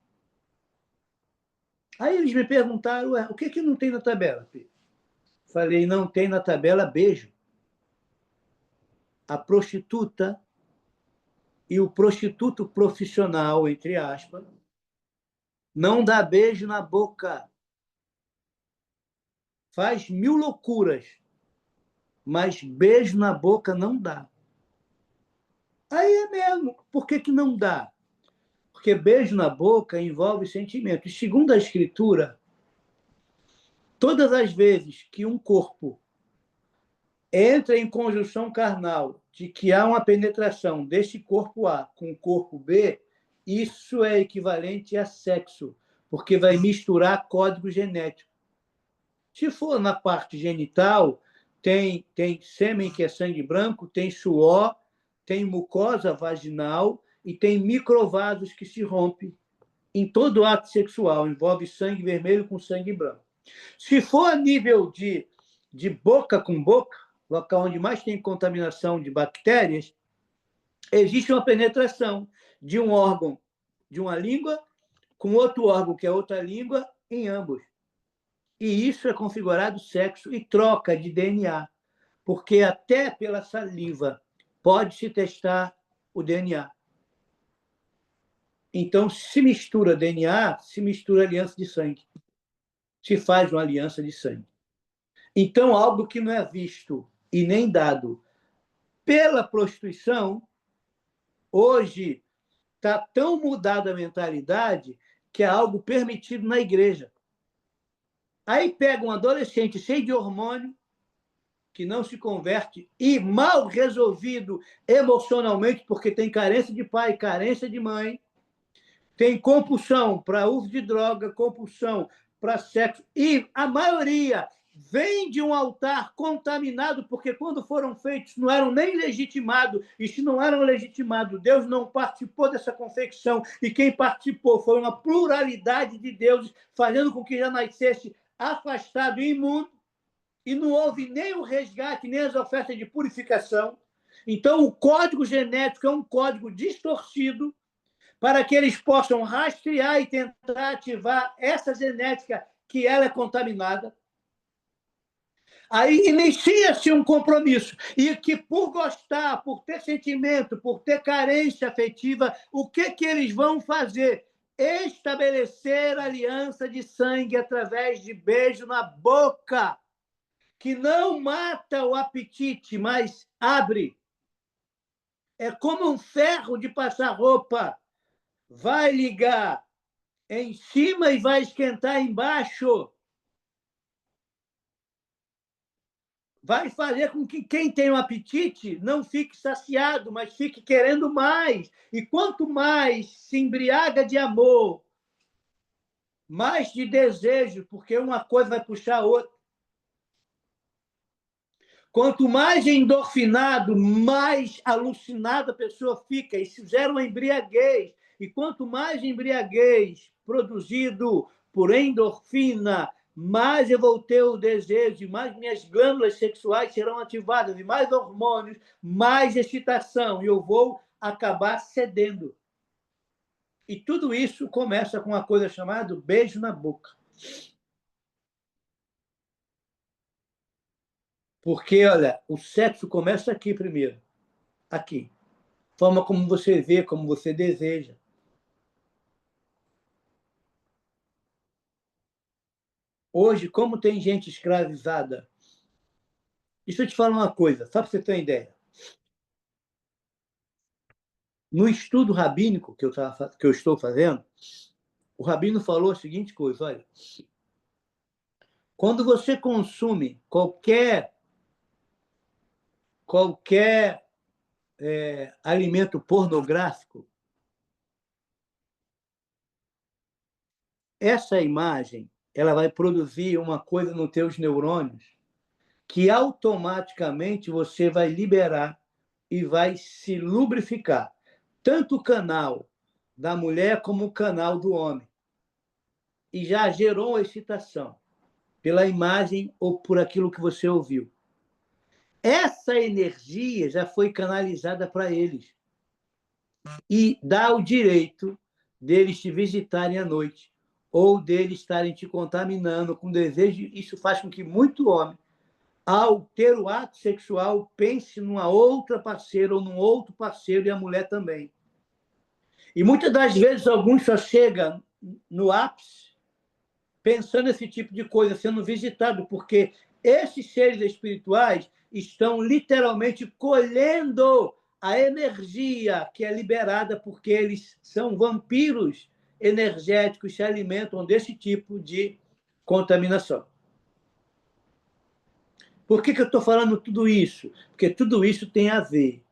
Aí eles me perguntaram, o que não tem na tabela, Pedro? Falei, não tem na tabela beijo. A prostituta e o prostituto profissional, entre aspas, não dá beijo na boca. Faz 1000 loucuras, mas beijo na boca não dá. Aí é mesmo. Por que não dá? Porque beijo na boca envolve sentimento. E segundo a Escritura, todas as vezes que um corpo entra em conjunção carnal, de que há uma penetração deste corpo A com o corpo B, isso é equivalente a sexo, porque vai misturar código genético. Se for na parte genital, tem sêmen, que é sangue branco, tem suor, tem mucosa vaginal e tem microvasos que se rompem em todo ato sexual, envolve sangue vermelho com sangue branco. Se for a nível de boca com boca, local onde mais tem contaminação de bactérias, existe uma penetração de um órgão, de uma língua, com outro órgão, que é outra língua, em ambos. E isso é configurado sexo e troca de DNA, porque até pela saliva pode-se testar o DNA. Então, se mistura DNA, se mistura aliança de sangue. Se faz uma aliança de sangue. Então, algo que não é visto e nem dado pela prostituição Hoje está tão mudada a mentalidade que é algo permitido na igreja. Aí pega um adolescente cheio de hormônio, que não se converte e mal resolvido emocionalmente, porque tem carência de pai, carência de mãe, tem compulsão para uso de droga, compulsão para sexo, e a maioria vem de um altar contaminado, porque quando foram feitos não eram nem legitimados, e se não eram legitimados, Deus não participou dessa confecção, e quem participou foi uma pluralidade de deuses, fazendo com que já nascesse afastado e imundo, e não houve nem o resgate, nem as ofertas de purificação. Então, o código genético é um código distorcido, para que eles possam rastrear e tentar ativar essa genética que ela é contaminada. Aí inicia-se um compromisso, e que por gostar, por ter sentimento, por ter carência afetiva, o que eles vão fazer? Estabelecer aliança de sangue através de beijo na boca, que não mata o apetite, mas abre. É como um ferro de passar roupa. Vai ligar em cima e vai esquentar embaixo. Vai fazer com que quem tem um apetite não fique saciado, mas fique querendo mais. E quanto mais se embriaga de amor, mais de desejo, porque uma coisa vai puxar a outra. Quanto mais endorfinado, mais alucinada a pessoa fica. Isso gera uma embriaguez. E quanto mais embriaguez produzido por endorfina, mais eu vou ter o desejo, mais minhas glândulas sexuais serão ativadas, e mais hormônios, mais excitação, e eu vou acabar cedendo. E tudo isso começa com uma coisa chamada beijo na boca. Porque, olha, o sexo começa aqui primeiro. Aqui. Forma como você vê, como você deseja. Hoje, como tem gente escravizada, deixa eu te falar uma coisa, só para você ter uma ideia. No estudo rabínico que eu estou fazendo, o rabino falou a seguinte coisa: olha, quando você consome qualquer alimento pornográfico, essa imagem ela vai produzir uma coisa nos teus neurônios que automaticamente você vai liberar e vai se lubrificar. Tanto o canal da mulher como o canal do homem. E já gerou uma excitação pela imagem ou por aquilo que você ouviu. Essa energia já foi canalizada para eles. E dá o direito deles te visitarem à noite, ou deles estarem te contaminando com desejo. Isso faz com que muito homem, ao ter o ato sexual, pense numa outra parceira ou num outro parceiro, e a mulher também. E muitas das vezes alguns só chegam no ápice pensando esse tipo de coisa, sendo visitado, porque esses seres espirituais estão literalmente colhendo a energia que é liberada, porque eles são vampiros energéticos, se alimentam desse tipo de contaminação. Por que eu estou falando tudo isso? Porque tudo isso tem a ver.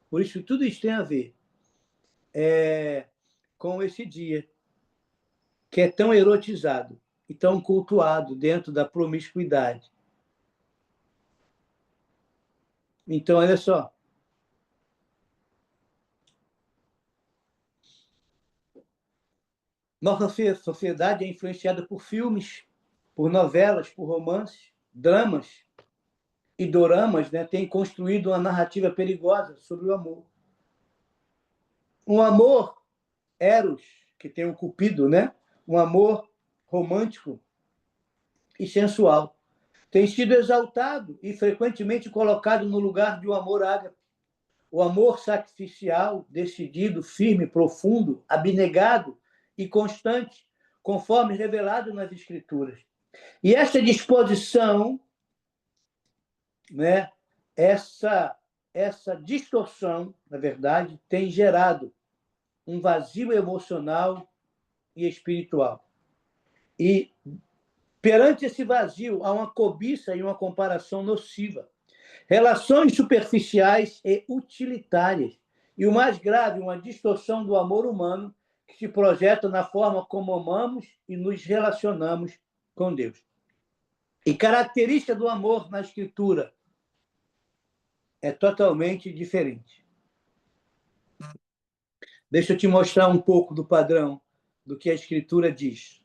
Por isso, tudo isso tem a ver com esse dia, que é tão erotizado e tão cultuado dentro da promiscuidade. Então, olha só. Nossa sociedade é influenciada por filmes, por novelas, por romances, dramas e doramas, né? Tem construído uma narrativa perigosa sobre o amor. Um amor eros, que tem um cupido, né? Um amor romântico e sensual. Tem sido exaltado e frequentemente colocado no lugar de um amor ágape. O amor sacrificial, decidido, firme, profundo, abnegado e constante, conforme revelado nas Escrituras. E essa disposição, né, essa essa distorção, na verdade, tem gerado um vazio emocional e espiritual. E, perante esse vazio, há uma cobiça e uma comparação nociva. Relações superficiais e utilitárias. E o mais grave, uma distorção do amor humano que se projeta na forma como amamos e nos relacionamos com Deus. E característica do amor na Escritura é totalmente diferente. Deixa eu te mostrar um pouco do padrão do que a Escritura diz,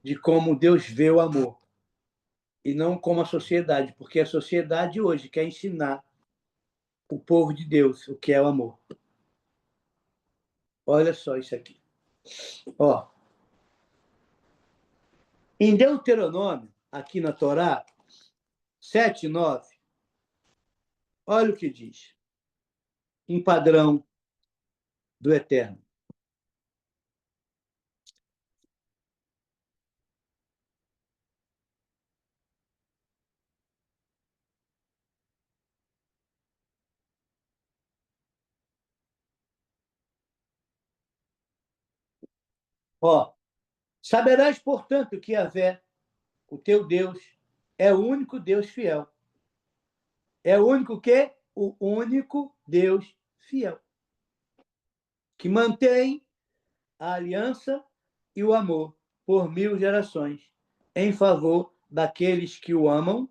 de como Deus vê o amor, e não como a sociedade, porque a sociedade hoje quer ensinar o povo de Deus o que é o amor. Olha só isso aqui. Ó, em Deuteronômio, aqui na Torá, 7:9, olha o que diz, em padrão do Eterno. Ó, saberás, portanto, que Yahvé, o teu Deus, é o único Deus fiel. É o único quê? O único Deus fiel, que mantém a aliança e o amor por 1000 gerações, em favor daqueles que o amam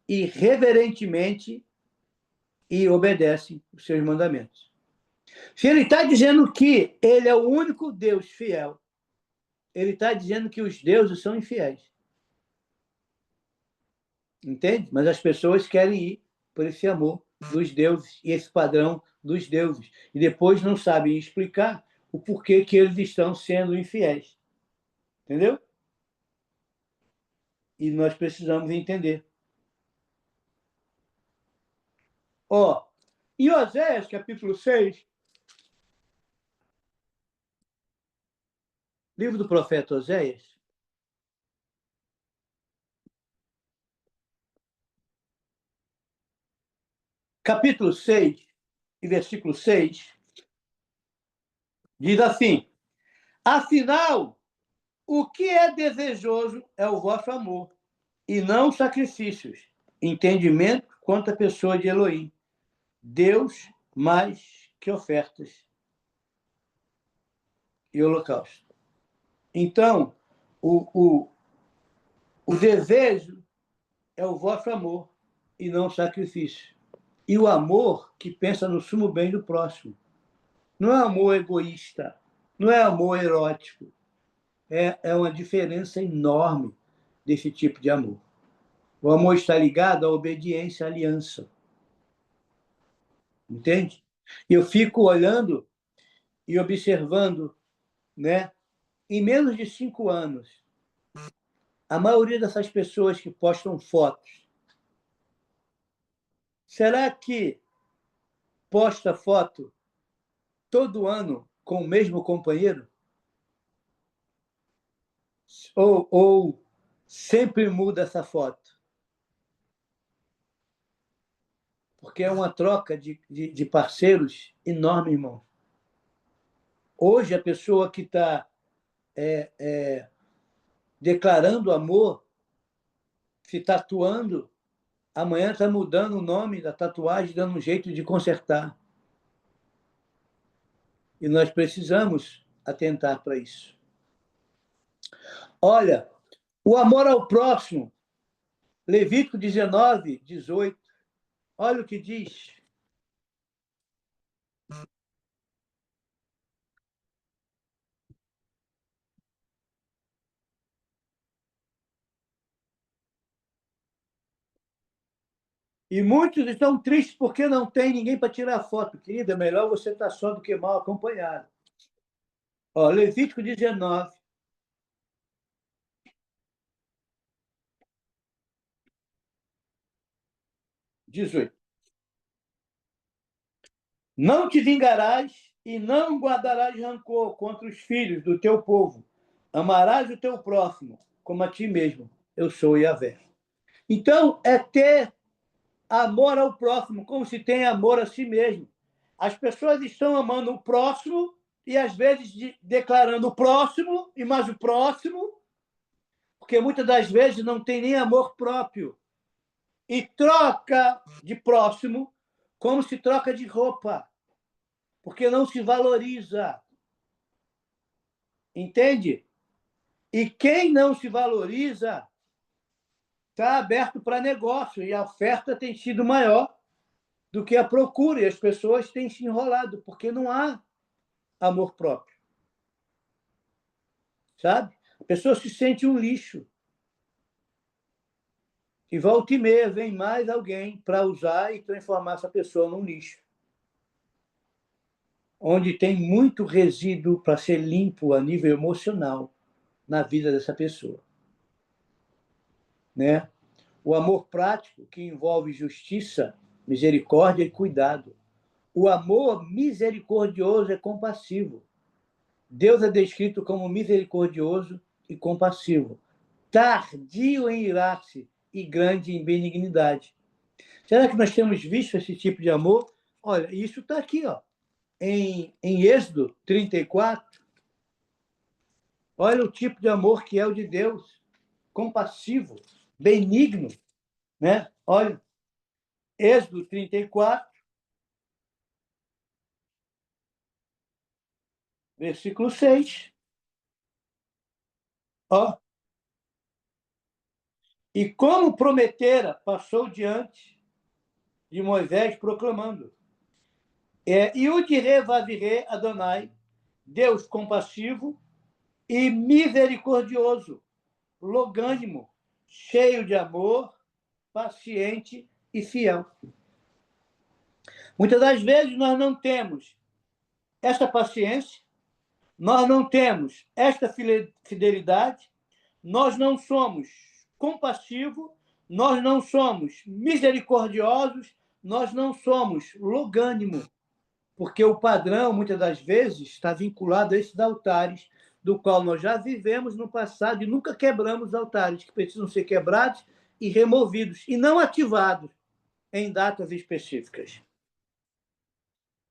e reverentemente e obedecem os seus mandamentos. Se ele está dizendo que ele é o único Deus fiel, ele está dizendo que os deuses são infiéis. Entende? Mas as pessoas querem ir por esse amor dos deuses e esse padrão dos deuses. E depois não sabem explicar o porquê que eles estão sendo infiéis. Entendeu? E nós precisamos entender. Ó, em Oséias, capítulo 6, livro do profeta Oséias, capítulo 6, e versículo 6, diz assim: afinal, o que é desejoso é o vosso amor, e não sacrifícios, entendimento quanto à pessoa de Elohim. Deus mais que ofertas e holocausto. Então, o desejo é o vosso amor e não sacrifício. E o amor que pensa no sumo bem do próximo. Não é amor egoísta, não é amor erótico. É uma diferença enorme desse tipo de amor. O amor está ligado à obediência, à aliança. Entende? E eu fico olhando e observando, né? Em menos de 5 anos, a maioria dessas pessoas que postam fotos, será que posta foto todo ano com o mesmo companheiro? Ou sempre muda essa foto? Porque é uma troca de parceiros enorme, irmão. Hoje, a pessoa que está declarando amor, se tatuando, amanhã está mudando o nome da tatuagem, dando um jeito de consertar. E nós precisamos atentar para isso. Olha, o amor ao próximo, Levítico 19, 18. Olha o que diz. E muitos estão tristes porque não tem ninguém para tirar foto. Querida, é melhor você estar só do que mal acompanhado. Ó, Levítico 19, 18. Não te vingarás e não guardarás rancor contra os filhos do teu povo. Amarás o teu próximo como a ti mesmo. Eu sou Yahvé. Então, é ter amor ao próximo, como se tem amor a si mesmo. As pessoas estão amando o próximo e, às vezes, declarando o próximo e mais o próximo, porque muitas das vezes não tem nem amor próprio. E troca de próximo como se troca de roupa, porque não se valoriza. Entende? E quem não se valoriza está aberto para negócio, e a oferta tem sido maior do que a procura, e as pessoas têm se enrolado, porque não há amor próprio. Sabe? A pessoa se sente um lixo. E volta e meia vem mais alguém para usar e transformar essa pessoa num lixo. Onde tem muito resíduo para ser limpo a nível emocional na vida dessa pessoa. Né? O amor prático, que envolve justiça, misericórdia e cuidado. O amor misericordioso é compassivo. Deus é descrito como misericordioso e compassivo, tardio em irar-se e grande em benignidade. Será que nós temos visto esse tipo de amor? Olha, isso está aqui, ó, em Êxodo 34. Olha o tipo de amor que é o de Deus, compassivo, benigno, né? Olha, Êxodo 34, versículo 6. Ó, e como prometera, passou diante de Moisés proclamando: e o direi vavirei Adonai, Deus compassivo e misericordioso, longânimo, cheio de amor, paciente e fiel. Muitas das vezes nós não temos esta paciência, nós não temos esta fidelidade, nós não somos compassivos, nós não somos misericordiosos, nós não somos longânimo, porque o padrão, muitas das vezes, está vinculado a esses altares, do qual nós já vivemos no passado e nunca quebramos altares, que precisam ser quebrados e removidos, e não ativados em datas específicas.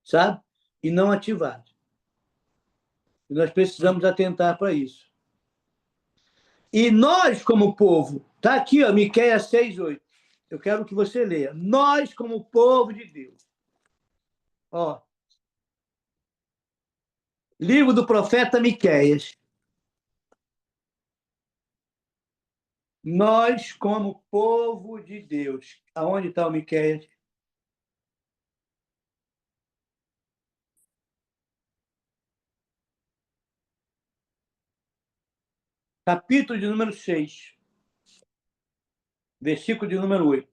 Sabe? E não ativados. E nós precisamos atentar para isso. E nós, como povo, está aqui, ó, Miqueias 6:8. Eu quero que você leia. Nós, como povo de Deus. Ó, livro do profeta Miqueias. Nós, como povo de Deus. Aonde está o Miqueias? Capítulo de número 6, versículo de número 8.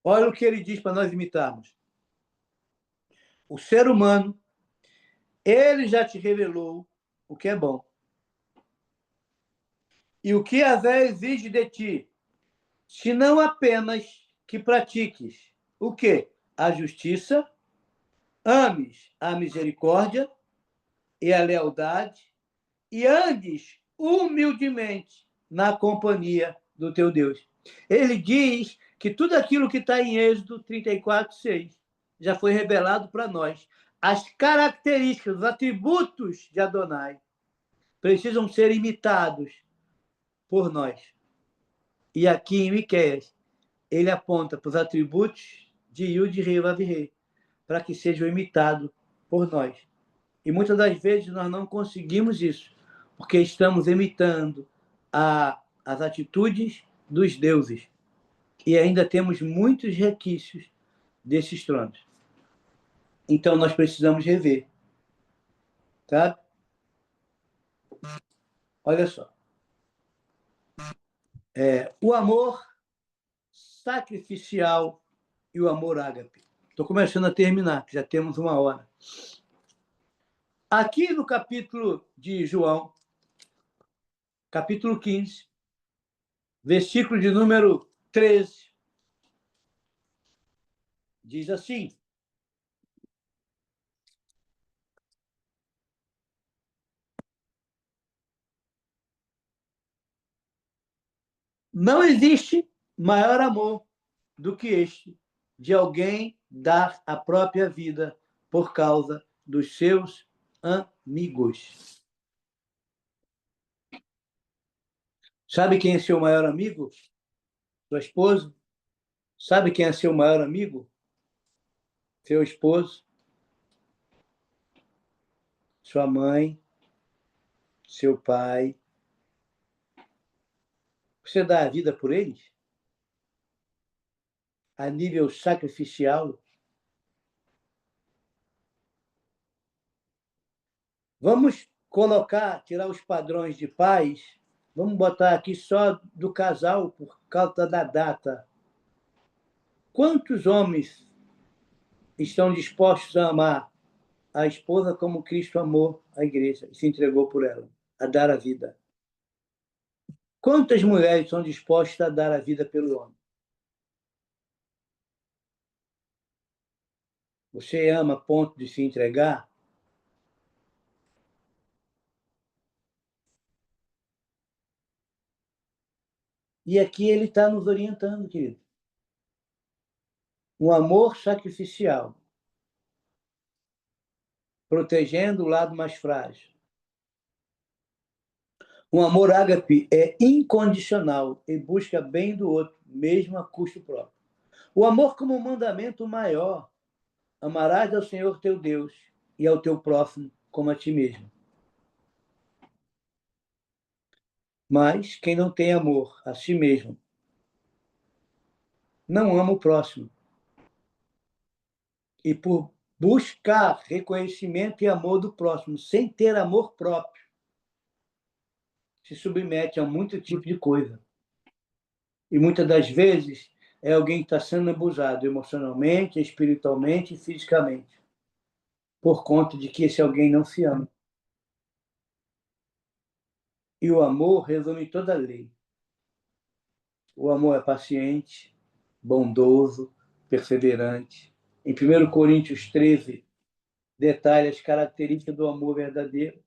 Olha o que ele diz para nós imitarmos. O ser humano, ele já te revelou o que é bom. E o que Yahvé exige de ti, se não apenas que pratiques o quê? A justiça, ames a misericórdia e a lealdade e andes humildemente na companhia do teu Deus. Ele diz que tudo aquilo que está em Êxodo 34:6 já foi revelado para nós. As características, os atributos de Adonai precisam ser imitados por nós. E aqui em Miqueias, ele aponta para os atributos de Yud-Rei Vav-Rei, para que sejam imitados por nós. E muitas das vezes nós não conseguimos isso, porque estamos imitando as atitudes dos deuses. E ainda temos muitos requisitos desses tronos. Então nós precisamos rever. Tá? Olha só. O amor sacrificial e o amor ágape. Estou começando a terminar, já temos 1 hora. Aqui no capítulo de João, capítulo 15, versículo de número 13, diz assim: Não existe maior amor do que este, de alguém dar a própria vida por causa dos seus amigos. Sabe quem é seu maior amigo? Sua esposa. Sabe quem é seu maior amigo? Seu esposo. Sua mãe. Seu pai. Você dá a vida por eles? A nível sacrificial? Vamos colocar, tirar os padrões de pais. Vamos botar aqui só do casal por causa da data. Quantos homens estão dispostos a amar a esposa como Cristo amou a igreja e se entregou por ela, a dar a vida? Quantas mulheres são dispostas a dar a vida pelo homem? Você ama a ponto de se entregar? E aqui ele está nos orientando, querido. Um amor sacrificial, protegendo o lado mais frágil. Um amor ágape é incondicional e busca bem do outro, mesmo a custo próprio. O amor como mandamento maior: amarás ao Senhor teu Deus e ao teu próximo como a ti mesmo. Mas quem não tem amor a si mesmo não ama o próximo. E por buscar reconhecimento e amor do próximo, sem ter amor próprio, se submete a muito tipo de coisa. E muitas das vezes é alguém que está sendo abusado emocionalmente, espiritualmente e fisicamente, por conta de que esse alguém não se ama. E o amor resume toda a lei. O amor é paciente, bondoso, perseverante. Em 1 Coríntios 13, detalha as características do amor verdadeiro: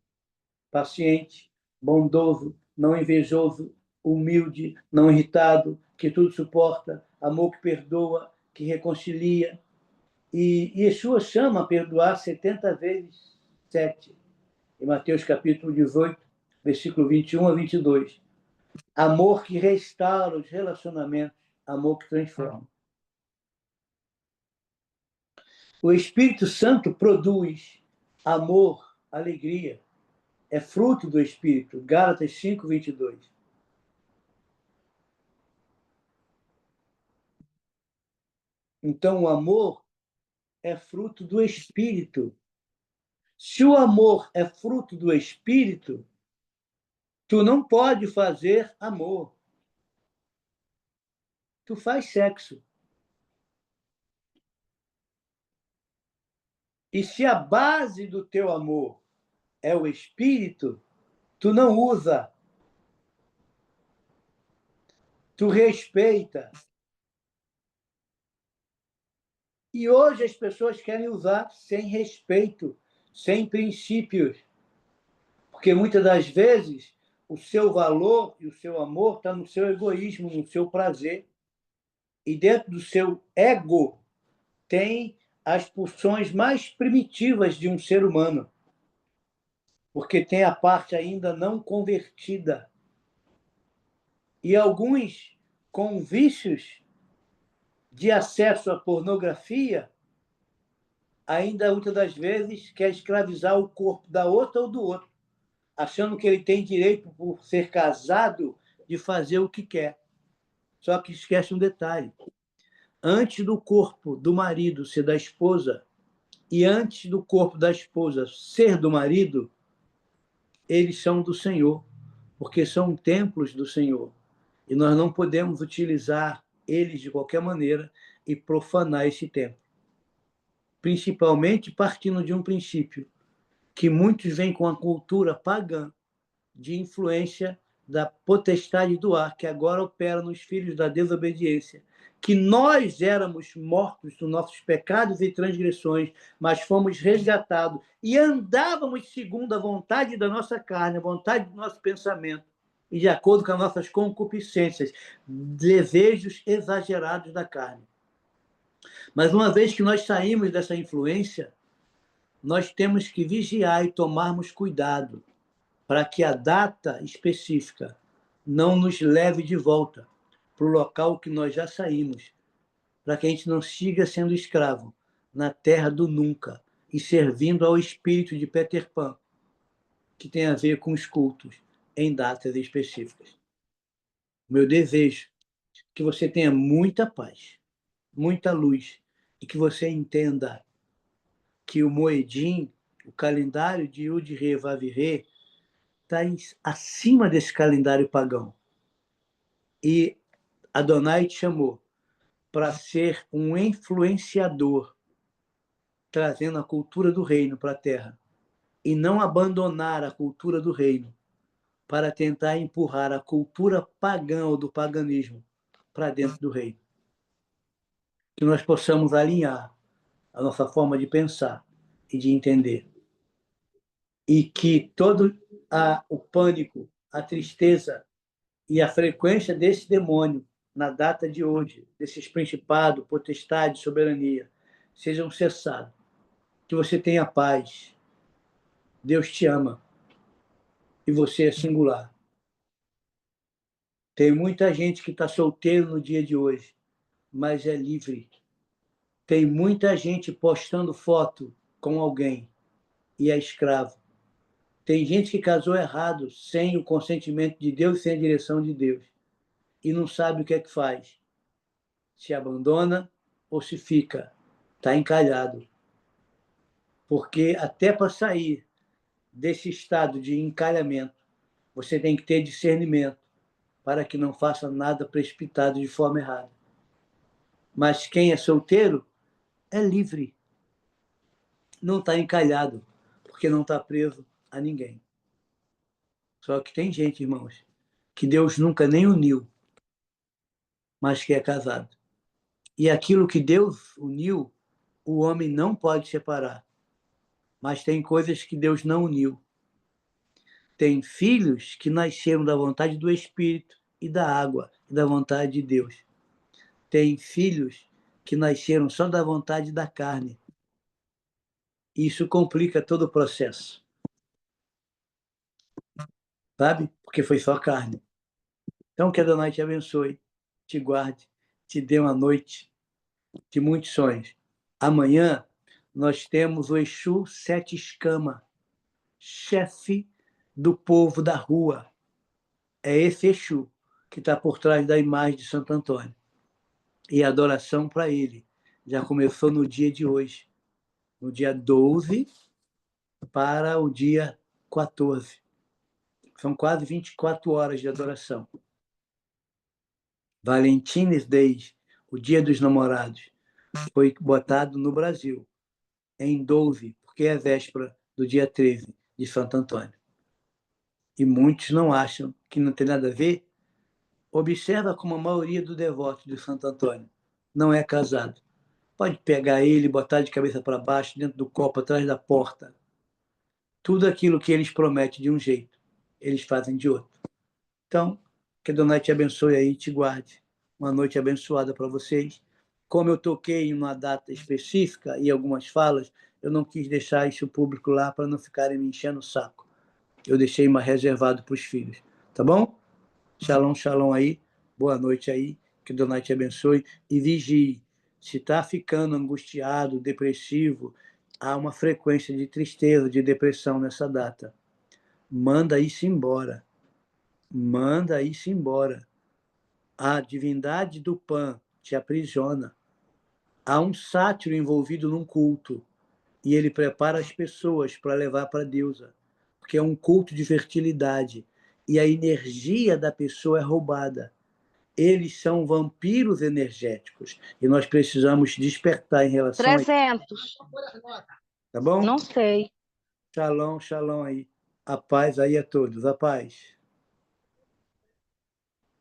paciente, bondoso, não invejoso, humilde, não irritado, que tudo suporta, amor que perdoa, que reconcilia. E Yeshua chama a perdoar 70 vezes 7, em Mateus capítulo 18, versículo 21 a 22. Amor que restaura os relacionamentos, amor que transforma. O Espírito Santo produz amor, alegria. É fruto do Espírito. Gálatas 5, 22. Então, o amor é fruto do Espírito. Se o amor é fruto do Espírito, tu não pode fazer amor. Tu faz sexo. E se a base do teu amor é o Espírito, tu não usa. Tu respeita. E hoje as pessoas querem usar sem respeito, sem princípios. Porque muitas das vezes o seu valor e o seu amor está no seu egoísmo, no seu prazer. E dentro do seu ego tem as pulsões mais primitivas de um ser humano. Porque tem a parte ainda não convertida. E alguns com vícios de acesso à pornografia ainda muitas das vezes quer escravizar o corpo da outra ou do outro, achando que ele tem direito, por ser casado, de fazer o que quer. Só que esquece um detalhe: antes do corpo do marido ser da esposa e antes do corpo da esposa ser do marido, eles são do Senhor, porque são templos do Senhor. E nós não podemos utilizar eles de qualquer maneira e profanar esse templo. Principalmente partindo de um princípio que muitos vêm com a cultura pagã de influência da potestade do ar, que agora opera nos filhos da desobediência, que nós éramos mortos dos nossos pecados e transgressões, mas fomos resgatados e andávamos segundo a vontade da nossa carne, a vontade do nosso pensamento, e de acordo com as nossas concupiscências, desejos exagerados da carne. Mas uma vez que nós saímos dessa influência, nós temos que vigiar e tomarmos cuidado para que a data específica não nos leve de volta para o local que nós já saímos, para que a gente não siga sendo escravo na terra do nunca e servindo ao espírito de Peter Pan, que tem a ver com os cultos em datas específicas. Meu desejo é que você tenha muita paz, muita luz, e que você entenda que o Moedim, o calendário de Yud-Re Vav-Re, está acima desse calendário pagão. E Adonai te chamou para ser um influenciador, trazendo a cultura do reino para a terra, e não abandonar a cultura do reino para tentar empurrar a cultura pagã ou do paganismo para dentro do reino. Que nós possamos alinhar a nossa forma de pensar e de entender. E que todo o pânico, a tristeza e a frequência desse demônio na data de hoje, desses principados, potestade, soberania, sejam cessados. Que você tenha paz. Deus te ama. E você é singular. Tem muita gente que está solteiro no dia de hoje, mas é livre. Tem muita gente postando foto com alguém e é escravo. Tem gente que casou errado, sem o consentimento de Deus, sem a direção de Deus, e não sabe o que é que faz. Se abandona ou se fica. Está encalhado. Porque até para sair desse estado de encalhamento, você tem que ter discernimento para que não faça nada precipitado de forma errada. Mas quem é solteiro é livre. Não está encalhado, porque não está preso a ninguém. Só que tem gente, irmãos, que Deus nunca nem uniu, mas que é casado. E aquilo que Deus uniu, o homem não pode separar. Mas tem coisas que Deus não uniu. Tem filhos que nasceram da vontade do Espírito e da água, e da vontade de Deus. Tem filhos que nasceram só da vontade da carne. Isso complica todo o processo. Sabe? Porque foi só carne. Então, que Adonai te abençoe, te guarde, te dê uma noite de muitos sonhos. Amanhã, nós temos o Exu Sete Escama, chefe do povo da rua. É esse Exu que está por trás da imagem de Santo Antônio. E a adoração para ele já começou no dia de hoje, no dia 12 para o dia 14. São quase 24 horas de adoração. Valentine's Day, o Dia dos Namorados, foi botado no Brasil em 12, porque é véspera do dia 13 de Santo Antônio. E muitos não acham que não tem nada a ver. Observa como a maioria do devoto de Santo Antônio não é casado. Pode pegar ele e botar de cabeça para baixo, dentro do copo, atrás da porta. Tudo aquilo que eles prometem de um jeito, eles fazem de outro. Então, que a Adonai te abençoe aí e te guarde. Uma noite abençoada para vocês. Como eu toquei em uma data específica e algumas falas, eu não quis deixar isso público lá para não ficarem me enchendo o saco. Eu deixei uma reservado para os filhos. Tá bom? Shalom, shalom aí. Boa noite aí. Que o Adonai te abençoe. E vigie. Se está ficando angustiado, depressivo, há uma frequência de tristeza, de depressão nessa data. Manda isso embora. Manda isso embora. A divindade do Pan te aprisiona. Há um sátiro envolvido num culto e ele prepara as pessoas para levar para a deusa, porque é um culto de fertilidade e a energia da pessoa é roubada. Eles são vampiros energéticos e nós precisamos despertar em relação 300. Tá bom? Não sei. Shalom, shalom aí. A paz aí a todos. A paz.